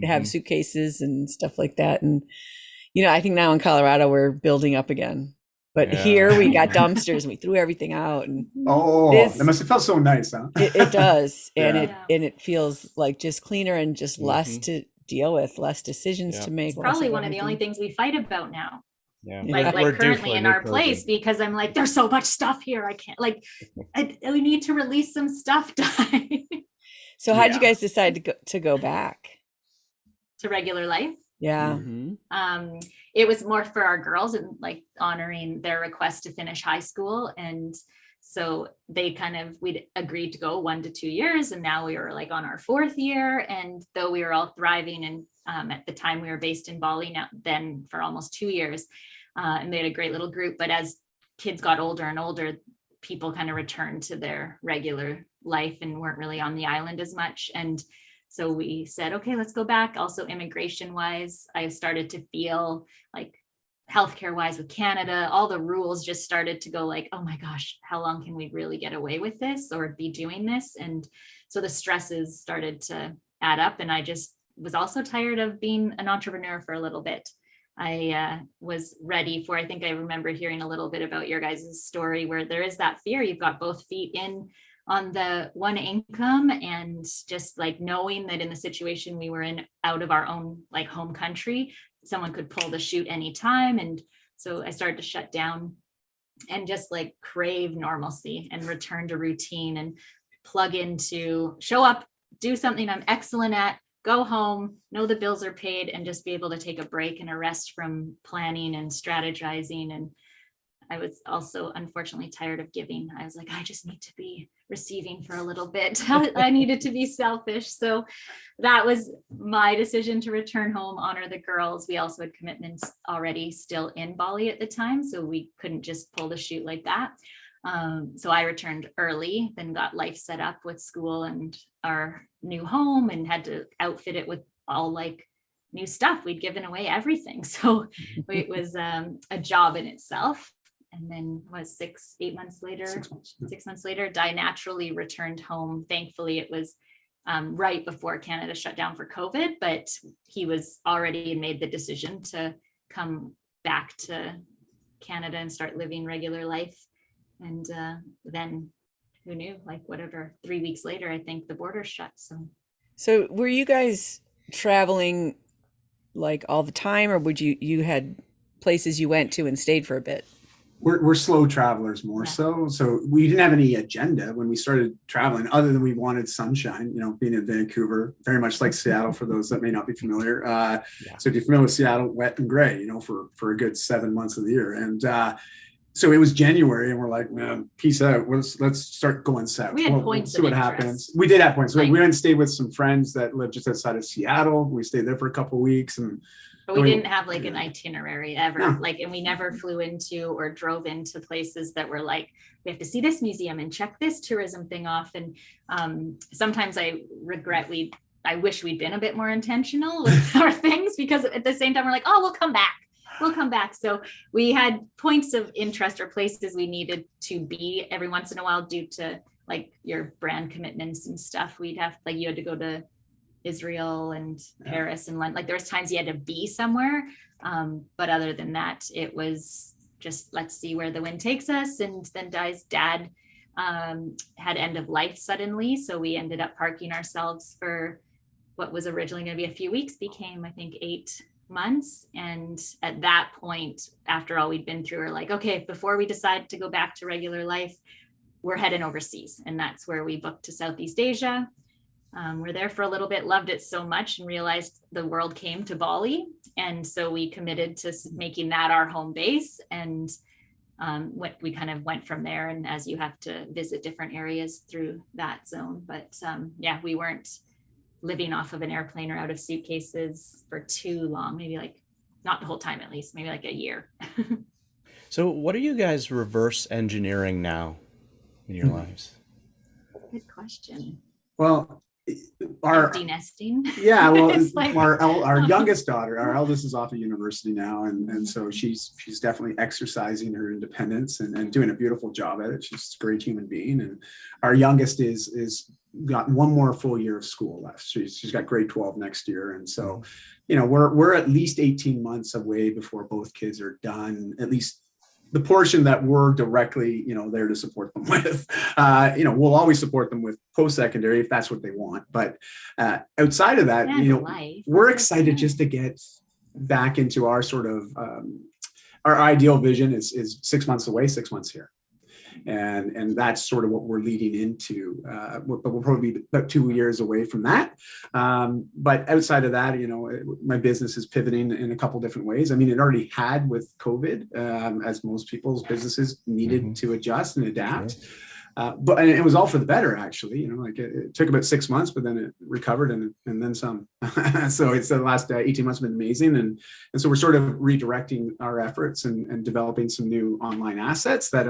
have suitcases and stuff like that. And, you know, I think now in Colorado, we're building up again. But here we got dumpsters and we threw everything out. And that must have felt so nice, huh? It does. And it feels like just cleaner and just less to deal with, less decisions to make. It's probably one of the only things we fight about now. Yeah. Like currently in our place, because I'm like, there's so much stuff here. I can't we need to release some stuff. So how did you guys decide to go back to regular life? Yeah. Mm-hmm. It was more for our girls and honoring their request to finish high school. And so we'd agreed to go 1 to 2 years. And now we were on our 4th year. And though we were all thriving and at the time we were based in Bali then for almost 2 years, and they had a great little group. But as kids got older and older, people kind of returned to their regular life and weren't really on the island as much. And so we said, okay, let's go back. Also immigration wise, I started to feel healthcare wise with Canada, all the rules just started to go oh my gosh, how long can we really get away with this or be doing this? And so the stresses started to add up. And I just was also tired of being an entrepreneur for a little bit. I was ready for, I think I remember hearing a little bit about your guys' story where there is that fear. You've got both feet in on the one income and just knowing that in the situation we were in out of our own home country, someone could pull the chute anytime. And so I started to shut down and just crave normalcy and return to routine and plug into, show up, do something I'm excellent at, go home, know the bills are paid, and just be able to take a break and a rest from planning and strategizing. And I was also unfortunately tired of giving. I was like, I just need to be receiving for a little bit. I needed to be selfish. So that was my decision to return home, honor the girls. We also had commitments already still in Bali at the time, so we couldn't just pull the chute like that. So I returned early, then got life set up with school and our new home, and had to outfit it with all like new stuff. We'd given away everything. So it was a job in itself. And then was 8 months later, 6 months later, Dai naturally returned home. Thankfully, it was right before Canada shut down for COVID, but he was already made the decision to come back to Canada and start living regular life. And then who knew, like whatever, 3 weeks later, I think the border shut. So were you guys traveling like all the time, or would you had places you went to and stayed for a bit? We're slow travelers more so. So we didn't have any agenda when we started traveling, other than we wanted sunshine, being in Vancouver, very much like Seattle, for those that may not be familiar. So if you're familiar with Seattle, wet and gray, for a good 7 months of the year. And so it was January, and we're like, man, peace out. Let's start going south. We had points see what happens. We did have points. So we went and stayed with some friends that lived just outside of Seattle. We stayed there for a couple of weeks, but we didn't have like an itinerary ever. No. And we never flew into or drove into places that were like, we have to see this museum and check this tourism thing off. And sometimes I regret I wish we'd been a bit more intentional with our things, because at the same time we're like, oh, we'll come back. So we had points of interest or places we needed to be every once in a while due to like your brand commitments and stuff. We'd have, like, you had to go to Israel and Paris and London. Like there was times you had to be somewhere. But other than that, it was just, let's see where the wind takes us. And then Dai's dad had end of life suddenly. So we ended up parking ourselves for what was originally going to be a few weeks, became, I think, 8 months. And at that point, after all we'd been through, we're like, okay, before we decide to go back to regular life, we're heading overseas. And that's where we booked to Southeast Asia. We're there for a little bit, loved it so much, and realized the world came to Bali. And so we committed to making that our home base. And we kind of went from there. And as you have to visit different areas through that zone. But we weren't living off of an airplane or out of suitcases for too long, maybe like not the whole time, at least maybe like a year. So what are you guys reverse engineering now in your lives? Good question. Well, our empty nesting. Yeah, well, like, our youngest daughter, our eldest, is off at university now, and so she's definitely exercising her independence and doing a beautiful job at it. She's a great human being. And our youngest is got one more full year of school left. She's got grade 12 next year, and so we're at least 18 months away before both kids are done, at least the portion that we're directly, there to support them with. We'll always support them with post-secondary if that's what they want. But outside of that, we're excited just to get back into our sort of, our ideal vision is 6 months away, 6 months here. And that's sort of what we're leading into. But we'll probably be about 2 years away from that. But outside of that, my business is pivoting in a couple different ways. I mean, it already had with COVID, as most people's businesses needed to adjust and adapt. But it was all for the better, actually. It took about 6 months, but then it recovered and then some. So it's the last 18 months have been amazing. And so we're sort of redirecting our efforts and developing some new online assets that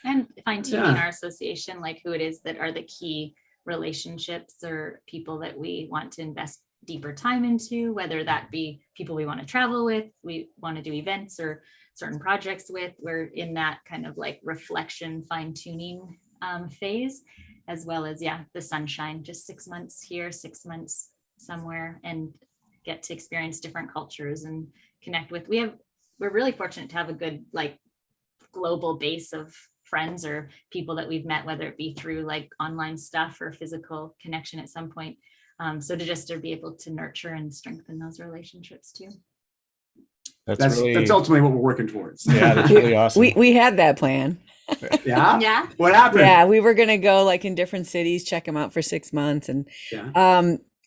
and fine-tuning our association, like who it is that are the key relationships or people that we want to invest deeper time into, whether that be people we want to travel with, we want to do events or certain projects with. We're in that kind of like reflection, fine-tuning phase, as well as the sunshine, just 6 months here, 6 months somewhere, and get to experience different cultures and connect with. We're really fortunate to have a good like global base of friends or people that we've met, whether it be through like online stuff or physical connection at some point. So to be able to nurture and strengthen those relationships too. That's ultimately what we're working towards. Yeah, that's really awesome. We had that plan. Yeah. What happened? Yeah, we were gonna go like in different cities, check them out for 6 months, and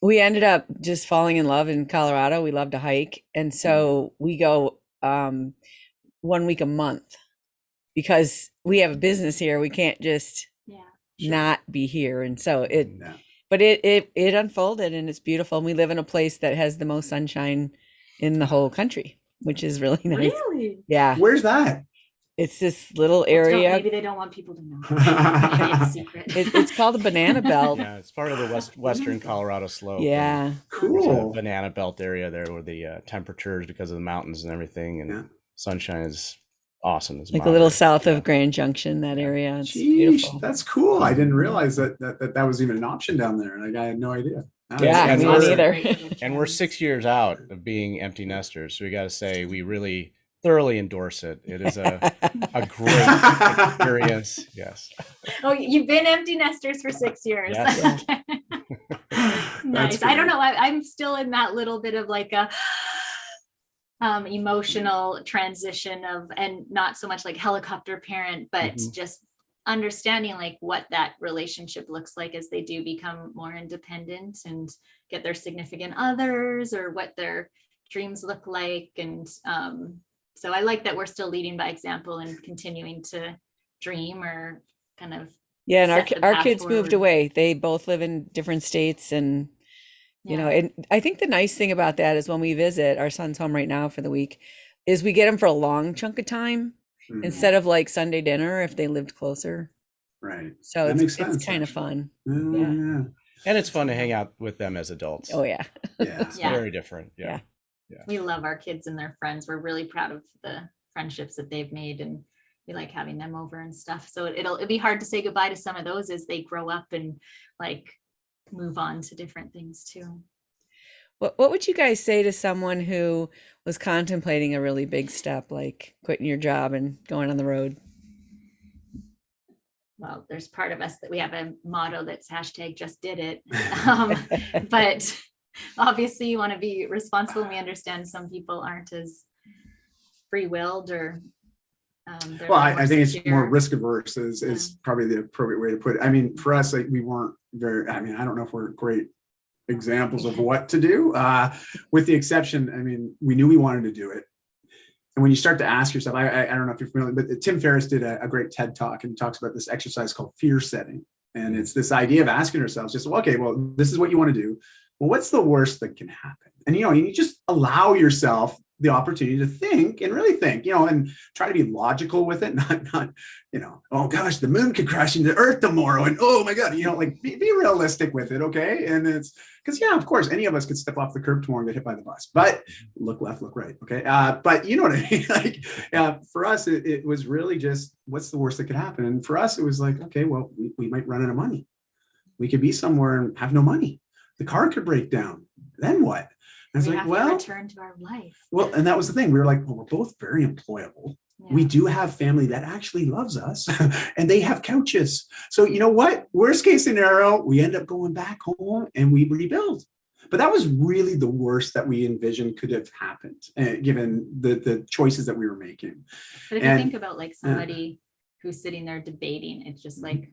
we ended up just falling in love in Colorado. We love to hike. And so we go 1 week a month because we have a business here. We can't just not be here. And so but it unfolded and it's beautiful. And we live in a place that has the most sunshine in the whole country, which is really nice. Really? Yeah. Where's that? It's this little area. Maybe they don't want people to know. Maybe it's secret. It's called the Banana Belt. Yeah, it's part of the western Colorado slope. Yeah. Cool. There's a banana belt area there where the temperatures, because of the mountains and everything, and sunshine is awesome. It's like a little south of Grand Junction, that area. It's beautiful. That's cool. I didn't realize that was even an option down there. Like, I had no idea. Yeah, me neither. And we're 6 years out of being empty nesters, so we got to say we really thoroughly endorse it. It is a great experience. Yes. Oh, you've been empty nesters for 6 years. Yes. Nice. I don't know. I'm still in that little bit of like a emotional transition of, and not so much like helicopter parent, but just understanding like what that relationship looks like as they do become more independent and get their significant others, or what their dreams look like. And so I like that we're still leading by example and continuing to dream, or kind of. Yeah, and our kids moved away. They both live in different states, and you know, and I think the nice thing about that is when we visit, our son's home right now for the week, is we get him for a long chunk of time instead of like Sunday dinner if they lived closer. Right. So it's kind of fun. Yeah. And it's fun to hang out with them as adults. Oh yeah. Yeah. It's very different. Yeah. We love our kids and their friends. We're really proud of the friendships that they've made, and we like having them over and stuff. So it'll be hard to say goodbye to some of those as they grow up and like move on to different things too. What would you guys say to someone who was contemplating a really big step, like quitting your job and going on the road? Well, there's part of us that we have a motto that's #JustDidIt. But obviously you want to be responsible. We understand some people aren't as free-willed, or well, I think it's more risk averse is probably the appropriate way to put it. I mean, for us, like, we weren't very, I mean, I don't know if we're great examples of what to do, with the exception, I mean, we knew we wanted to do it. And when you start to ask yourself, I don't know if you're familiar, but Tim Ferriss did a great TED talk, and he talks about this exercise called fear setting. And it's this idea of asking ourselves just, okay, well, this is what you want to do. Well, what's the worst that can happen? And, you know, you just allow yourself the opportunity to think and really think, you know, and try to be logical with it, not, you know, oh gosh, the moon could crash into Earth tomorrow, and oh my God, you know, like be realistic with it, okay? And it's because, yeah, of course, any of us could step off the curb tomorrow and get hit by the bus, but look left, look right, okay? But you know what I mean? Like, for us, it was really just, what's the worst that could happen? And for us, it was like, okay, well, we might run out of money. We could be somewhere and have no money. The car could break down. Then what? I was like, well, return to our life. Well, and that was the thing. We were like, well, we're both very employable. Yeah. We do have family that actually loves us, and they have couches. So you know what? Worst case scenario, we end up going back home and we rebuild. But that was really the worst that we envisioned could have happened, given the choices that we were making. But if you think about like somebody who's sitting there debating, it's just like,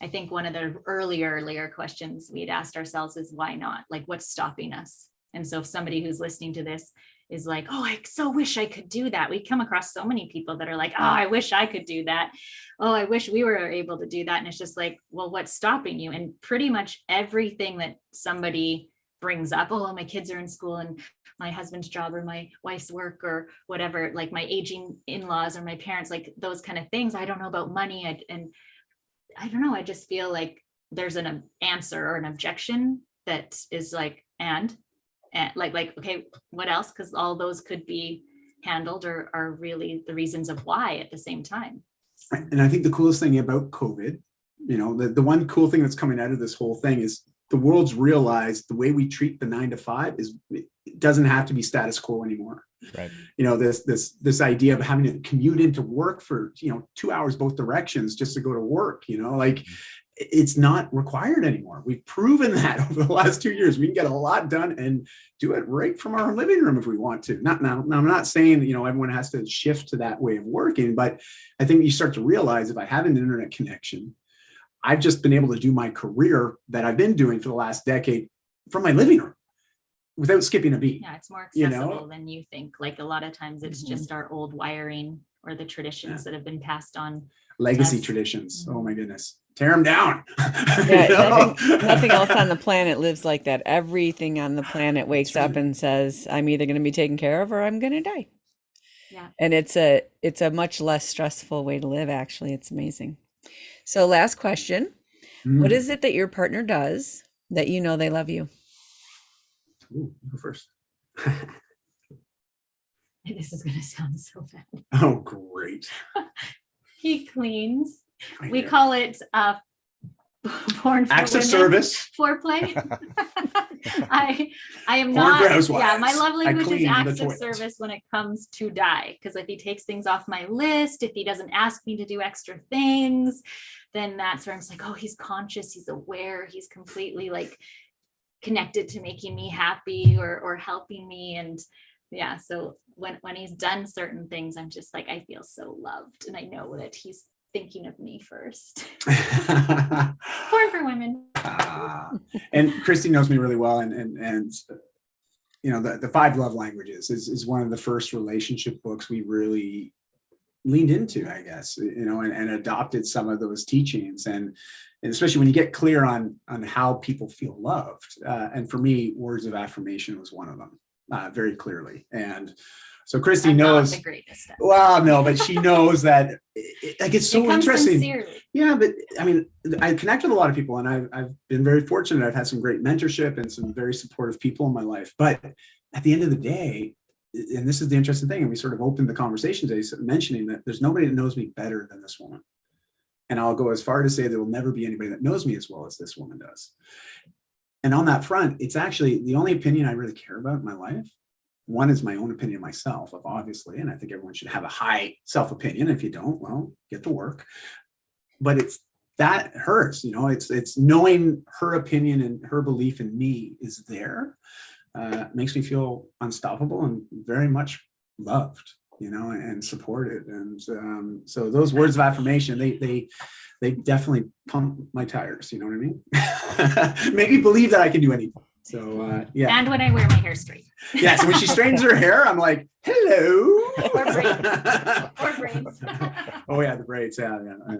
I think one of the earlier questions we had asked ourselves is, why not? Like, what's stopping us? And so if somebody who's listening to this is like, oh, I so wish I could do that. We come across so many people that are like, oh, I wish I could do that. Oh, I wish we were able to do that. And it's just like, well, what's stopping you? And pretty much everything that somebody brings up, oh, my kids are in school, and my husband's job, or my wife's work, or whatever, like my aging in-laws or my parents, like those kind of things. I don't know about money. And I don't know. I just feel like there's an answer or an objection that is like, and like, okay, what else? Because all those could be handled, or are really the reasons of why at the same time. And I think the coolest thing about COVID, you know, the one cool thing that's coming out of this whole thing is the world's realized the way we treat the 9 to 5 is, it doesn't have to be status quo anymore. Right. You know, this idea of having to commute into work for, you know, 2 hours both directions just to go to work, you know, like, it's not required anymore. We've proven that over the last 2 years. We can get a lot done and do it right from our living room if we want to. Now, I'm not saying, you know, everyone has to shift to that way of working, but I think you start to realize, if I have an internet connection, I've just been able to do my career that I've been doing for the last decade from my living room without skipping a beat. Yeah, it's more You accessible know? than you think. Like a lot of times it's just our old wiring or the traditions that have been passed on. Legacy Us. traditions. Oh my goodness. Tear them down. Yeah, You know? nothing else on the planet lives like that. Everything on the planet wakes up and says, I'm either going to be taken care of or I'm going to die. Yeah. And it's a much less stressful way to live, actually. It's amazing. So last question. What is it that your partner does that you know they love you? Ooh, you go first. This is going to sound so bad. Oh, great. He cleans. I We know. call it porn for Acts of women. service. Foreplay. I am Porn not. for housewives. Yeah, my love I language is clean the acts of toilet. service when it comes to Dai. Because if he takes things off my list, if he doesn't ask me to do extra things, then that's where I'm just like, oh, he's conscious, he's aware, he's completely like connected to making me happy or helping me. And yeah, so when he's done certain things, I'm just like, I feel so loved, and I know that he's thinking of me first. Porn for women. And Christy knows me really well, and you know, the 5 love languages is one of the first relationship books we really leaned into, I guess, you know, and adopted some of those teachings, and especially when you get clear on how people feel loved. And for me, words of affirmation was one of them, very clearly. And so Christy I'm knows. not the greatest at it. Well, no, but she knows that like it's so It comes interesting. sincerely. Yeah, but I mean, I connect with a lot of people, and I've been very fortunate. I've had some great mentorship and some very supportive people in my life. But at the end of the day, and this is the interesting thing, and we sort of opened the conversation today mentioning that there's nobody that knows me better than this woman. And I'll go as far to say there will never be anybody that knows me as well as this woman does. And on that front, it's actually the only opinion I really care about in my life. One is my own opinion of myself, obviously, and I think everyone should have a high self-opinion. If you don't, well, get to work. But it's that hurts, you know, it's knowing her opinion and her belief in me is there. Makes me feel unstoppable and very much loved, you know, and supported. And so those words of affirmation, they definitely pump my tires, you know what I mean? Make me believe that I can do anything. So yeah. And when I wear my hair straight. Yeah, so when she straightens her hair, I'm like, hello. Or braids. Or braids. Oh yeah, the braids. Yeah.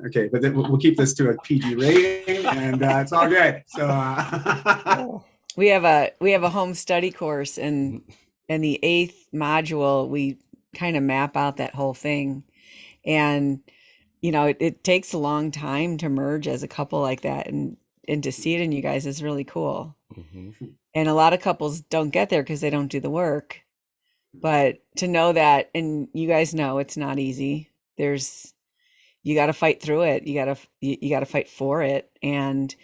Okay, but then we'll keep this to a PG rating, and it's all good. So We have a home study course, and in the 8th module, we kind of map out that whole thing. And, you know, it takes a long time to merge as a couple like that, and to see it in you guys is really cool. Mm-hmm. And a lot of couples don't get there because they don't do the work. But to know that, and you guys know it's not easy. You got to fight through it. You got to fight for it. And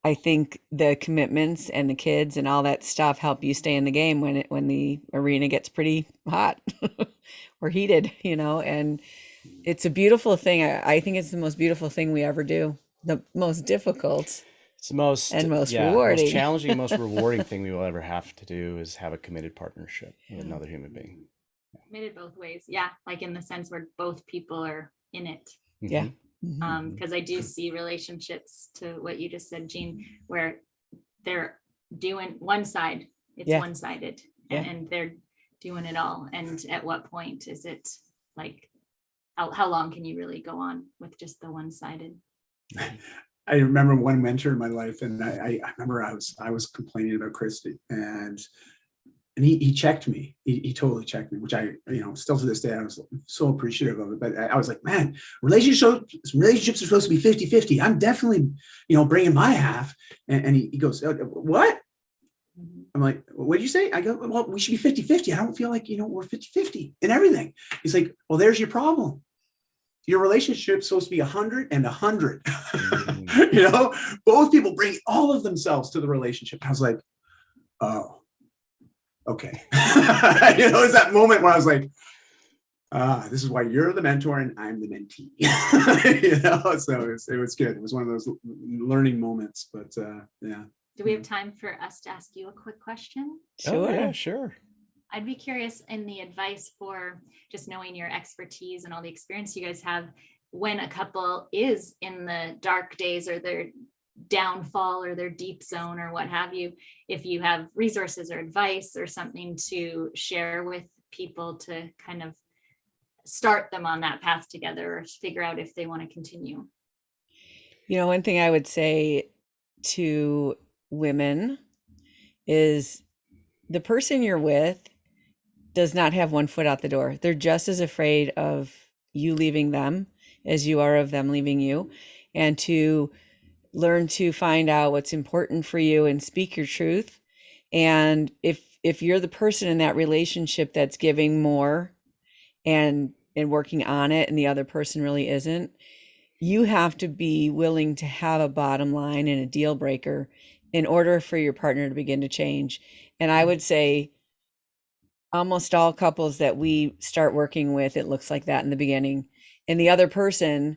I think the commitments and the kids and all that stuff help you stay in the game when the arena gets pretty hot or heated, you know. And it's a beautiful thing. I think it's the most beautiful thing we ever do. The most difficult. It's the most rewarding. most challenging, most rewarding thing we will ever have to do is have a committed partnership with another human being. Committed both ways. Yeah. Like in the sense where both people are in it. Yeah. Because I do see relationships, to what you just said, Jean, where they're doing one side, it's Yeah. one-sided, Yeah. and they're doing it all. And at what point is it like, how long can you really go on with just the one-sided? I remember one mentor in my life, and I remember I was complaining about Christy, and he checked me. He totally checked me, which I, you know, still to this day, I was so appreciative of it. But I was like, man, relationships are supposed to be 50-50. I'm definitely, you know, bringing my half. And he goes, what? I'm like, what did you say? I go, well, we should be 50-50. I don't feel like, you know, we're 50-50 in everything. He's like, well, there's your problem. Your relationship's supposed to be 100 and 100. You know, both people bring all of themselves to the relationship. I was like, oh, okay. You know, it's that moment where I was like, this is why you're the mentor and I'm the mentee. You know, so it was good. It was one of those learning moments. But yeah. Do we have time for us to ask you a quick question? Sure. Oh, yeah, sure. I'd be curious in the advice for just knowing your expertise and all the experience you guys have when a couple is in the dark days or they're downfall or their deep zone or what have you, if you have resources or advice or something to share with people to kind of start them on that path together or figure out if they want to continue. One thing I would say to women is the person you're with does not have one foot out the door. They're just as afraid of you leaving them as you are of them leaving you, and to learn to find out what's important for you and speak your truth. And if you're the person in that relationship that's giving more and working on it, and the other person really isn't, you have to be willing to have a bottom line and a deal breaker in order for your partner to begin to change. And I would say almost all couples that we start working with, it looks like that in the beginning. And the other person,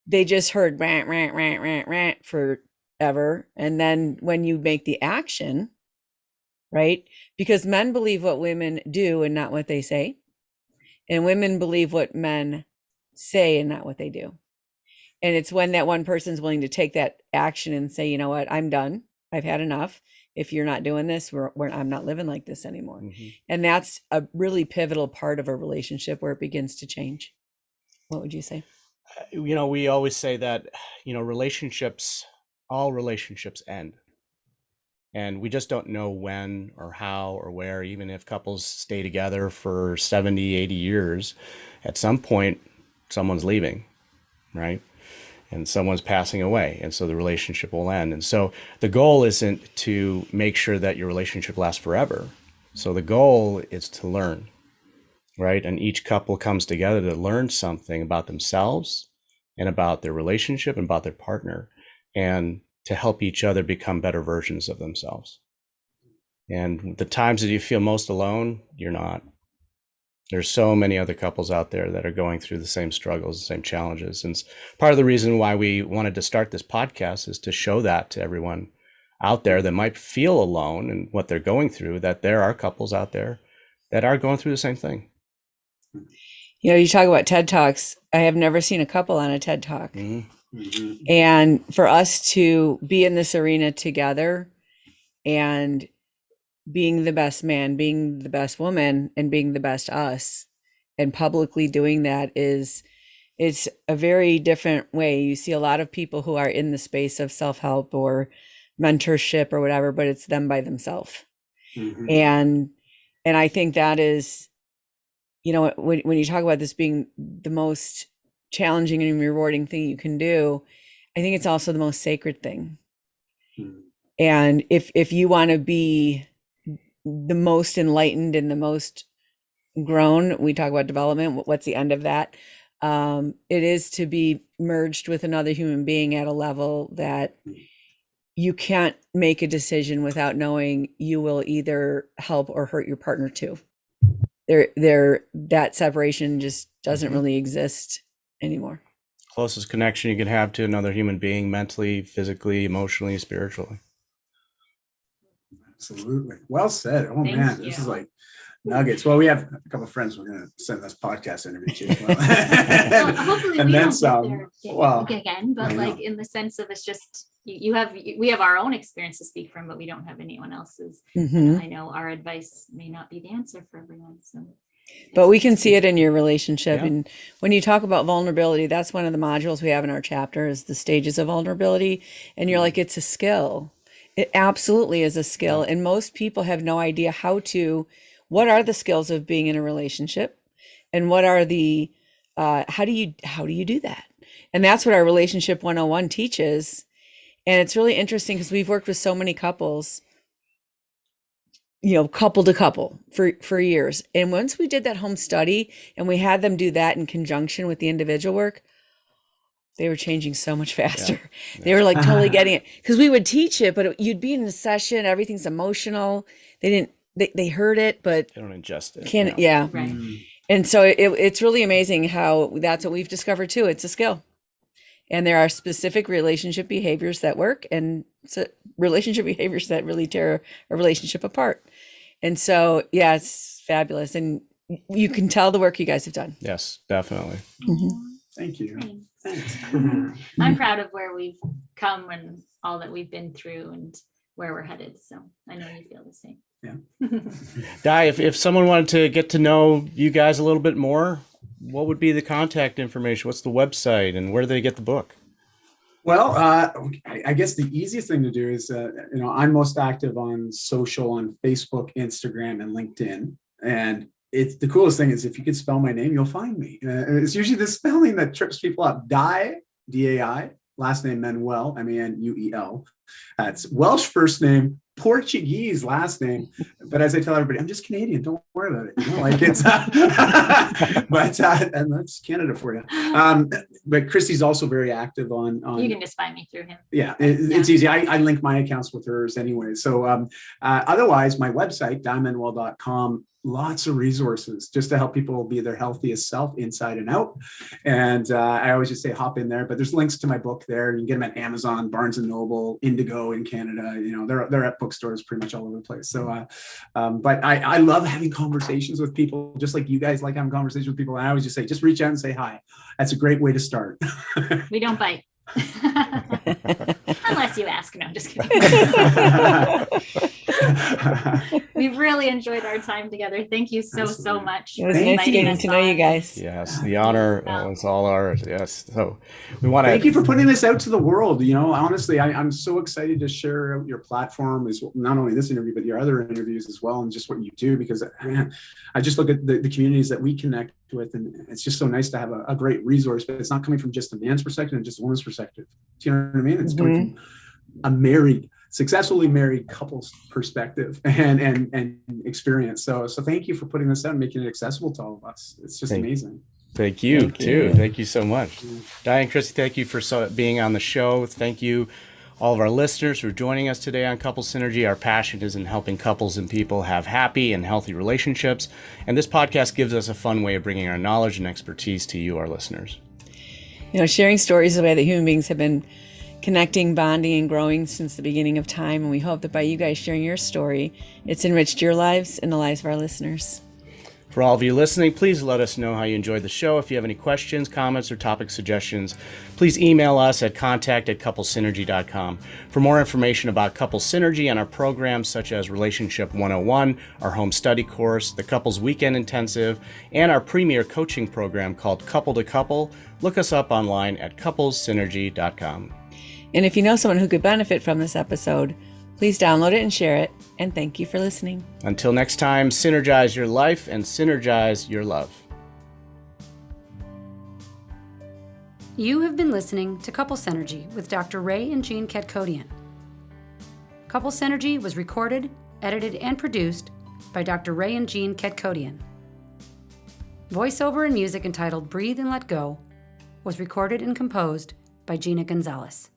they just heard rant, rant, rant, rant, rant forever. And then when you make the action, right? Because men believe what women do and not what they say. And women believe what men say and not what they do. And it's when that one person's willing to take that action and say, you know what, I'm done. I've had enough. If you're not doing this, I'm not living like this anymore. Mm-hmm. And that's a really pivotal part of a relationship where it begins to change. What would you say? We always say that, all relationships end. And we just don't know when or how or where. Even if couples stay together for 70, 80 years, at some point, someone's leaving, right? And someone's passing away. And so the relationship will end. And so the goal isn't to make sure that your relationship lasts forever. So the goal is to learn, right? And each couple comes together to learn something about themselves and about their relationship and about their partner, and to help each other become better versions of themselves. And the times that you feel most alone, you're not. There's so many other couples out there that are going through the same struggles, the same challenges. And part of the reason why we wanted to start this podcast is to show that to everyone out there that might feel alone in what they're going through, that there are couples out there that are going through the same thing. You talk about TED Talks. I have never seen a couple on a TED Talk. Mm-hmm. Mm-hmm. And for us to be in this arena together and being the best man, being the best woman, and being the best us, and publicly doing that it's a very different way. You see a lot of people who are in the space of self-help or mentorship or whatever, but it's them by themselves. Mm-hmm. And I think that is, when you talk about this being the most challenging and rewarding thing you can do, I think it's also the most sacred thing. Mm-hmm. And if you want to be the most enlightened and the most grown, we talk about development, what's the end of that? It is to be merged with another human being at a level that you can't make a decision without knowing you will either help or hurt your partner too. That separation just doesn't really exist anymore. Closest connection you can have to another human being, mentally, physically, emotionally, spiritually. Absolutely. Well said. Oh, man, this is like nuggets. Well, we have a couple of friends we're going to send this podcast interview to. Well, hopefully and we then don't some. Get again, but like in the sense of it's just we have our own experience to speak from, but we don't have anyone else's. Mm-hmm. I know our advice may not be the answer for everyone. So, but we can see it in your relationship. Yeah. And when you talk about vulnerability, that's one of the modules we have in our chapter is the stages of vulnerability. And you're like, it's a skill. It absolutely is a skill. And most people have no idea what are the skills of being in a relationship, and what are the, how do you do that? And that's what our Relationship 101 teaches. And it's really interesting because we've worked with so many couples, couple to couple for years. And once we did that home study and we had them do that in conjunction with the individual work, they were changing so much faster. Yeah. They were like totally getting it, because we would teach it, but you'd be in a session, everything's emotional. They heard it, but they don't ingest it. Yeah. Right. Mm-hmm. And so it's really amazing how that's what we've discovered too. It's a skill. And there are specific relationship behaviors that work, and relationship behaviors that really tear a relationship apart. And so, yeah, it's fabulous. And you can tell the work you guys have done. Yes, definitely. Mm-hmm. Thank you. Thanks. I'm proud of where we've come and all that we've been through and where we're headed. So I know you feel the same. Yeah. Dai, if someone wanted to get to know you guys a little bit more, what would be the contact information? What's the website, and where do they get the book? Well, I guess the easiest thing to do is, I'm most active on social, on Facebook, Instagram, and LinkedIn. And it's the coolest thing is if you could spell my name, you'll find me. It's usually the spelling that trips people up. Dai, D-A-I, last name Manuel, M-A-N-U-E-L. That's Welsh first name, Portuguese last name. But as I tell everybody, I'm just Canadian. Don't worry about it. It's, and that's Canada for you. But Christie's also very active on. You can just find me through him. Yeah, it's easy. I link my accounts with hers anyway. So otherwise, my website, diamanuel.com, lots of resources just to help people be their healthiest self inside and out. And I always just say hop in there, but there's links to my book there. You can get them at Amazon, Barnes and Noble, Indigo in Canada. They're at bookstores pretty much all over the place. So, but I love having conversations with people, just like you guys like having conversations with people. And I always just say, just reach out and say hi. That's a great way to start. We don't bite. Unless you ask. No, I'm just kidding. We've really enjoyed our time together. Thank you so much. It was nice getting to know you guys. Yes, the honor is all ours. Yes, so we want to thank you for putting this out to the world. Honestly, I'm so excited to share your platform, as not only this interview but your other interviews as well, and just what you do, because I just look at the communities that we connect with, and it's just so nice to have a great resource. But it's not coming from just a man's perspective and just a woman's perspective. Do you know what I mean? It's coming from a successfully married couple's perspective and experience. So thank you for putting this out and making it accessible to all of us. It's just amazing. Thank you too. Thank you so much. Dai and Christie, thank you for being on the show. Thank you all of our listeners for joining us today on Couple Synergy. Our passion is in helping couples and people have happy and healthy relationships. And this podcast gives us a fun way of bringing our knowledge and expertise to you, our listeners. Sharing stories is the way that human beings have been connecting, bonding, and growing since the beginning of time. And we hope that by you guys sharing your story, it's enriched your lives and the lives of our listeners. For all of you listening, please let us know how you enjoyed the show. If you have any questions, comments, or topic suggestions, please email us at contact@couplesynergy.com. For more information about Couple Synergy and our programs such as Relationship 101, our home study course, the Couples Weekend Intensive, and our premier coaching program called Couple to Couple, look us up online at couplesynergy.com. And if you know someone who could benefit from this episode, please download it and share it. And thank you for listening. Until next time, synergize your life and synergize your love. You have been listening to Couple Synergy with Dr. Ray and Jean Ketkodian. Couple Synergy was recorded, edited, and produced by Dr. Ray and Jean Ketkodian. Voiceover and music entitled Breathe and Let Go was recorded and composed by Gina Gonzalez.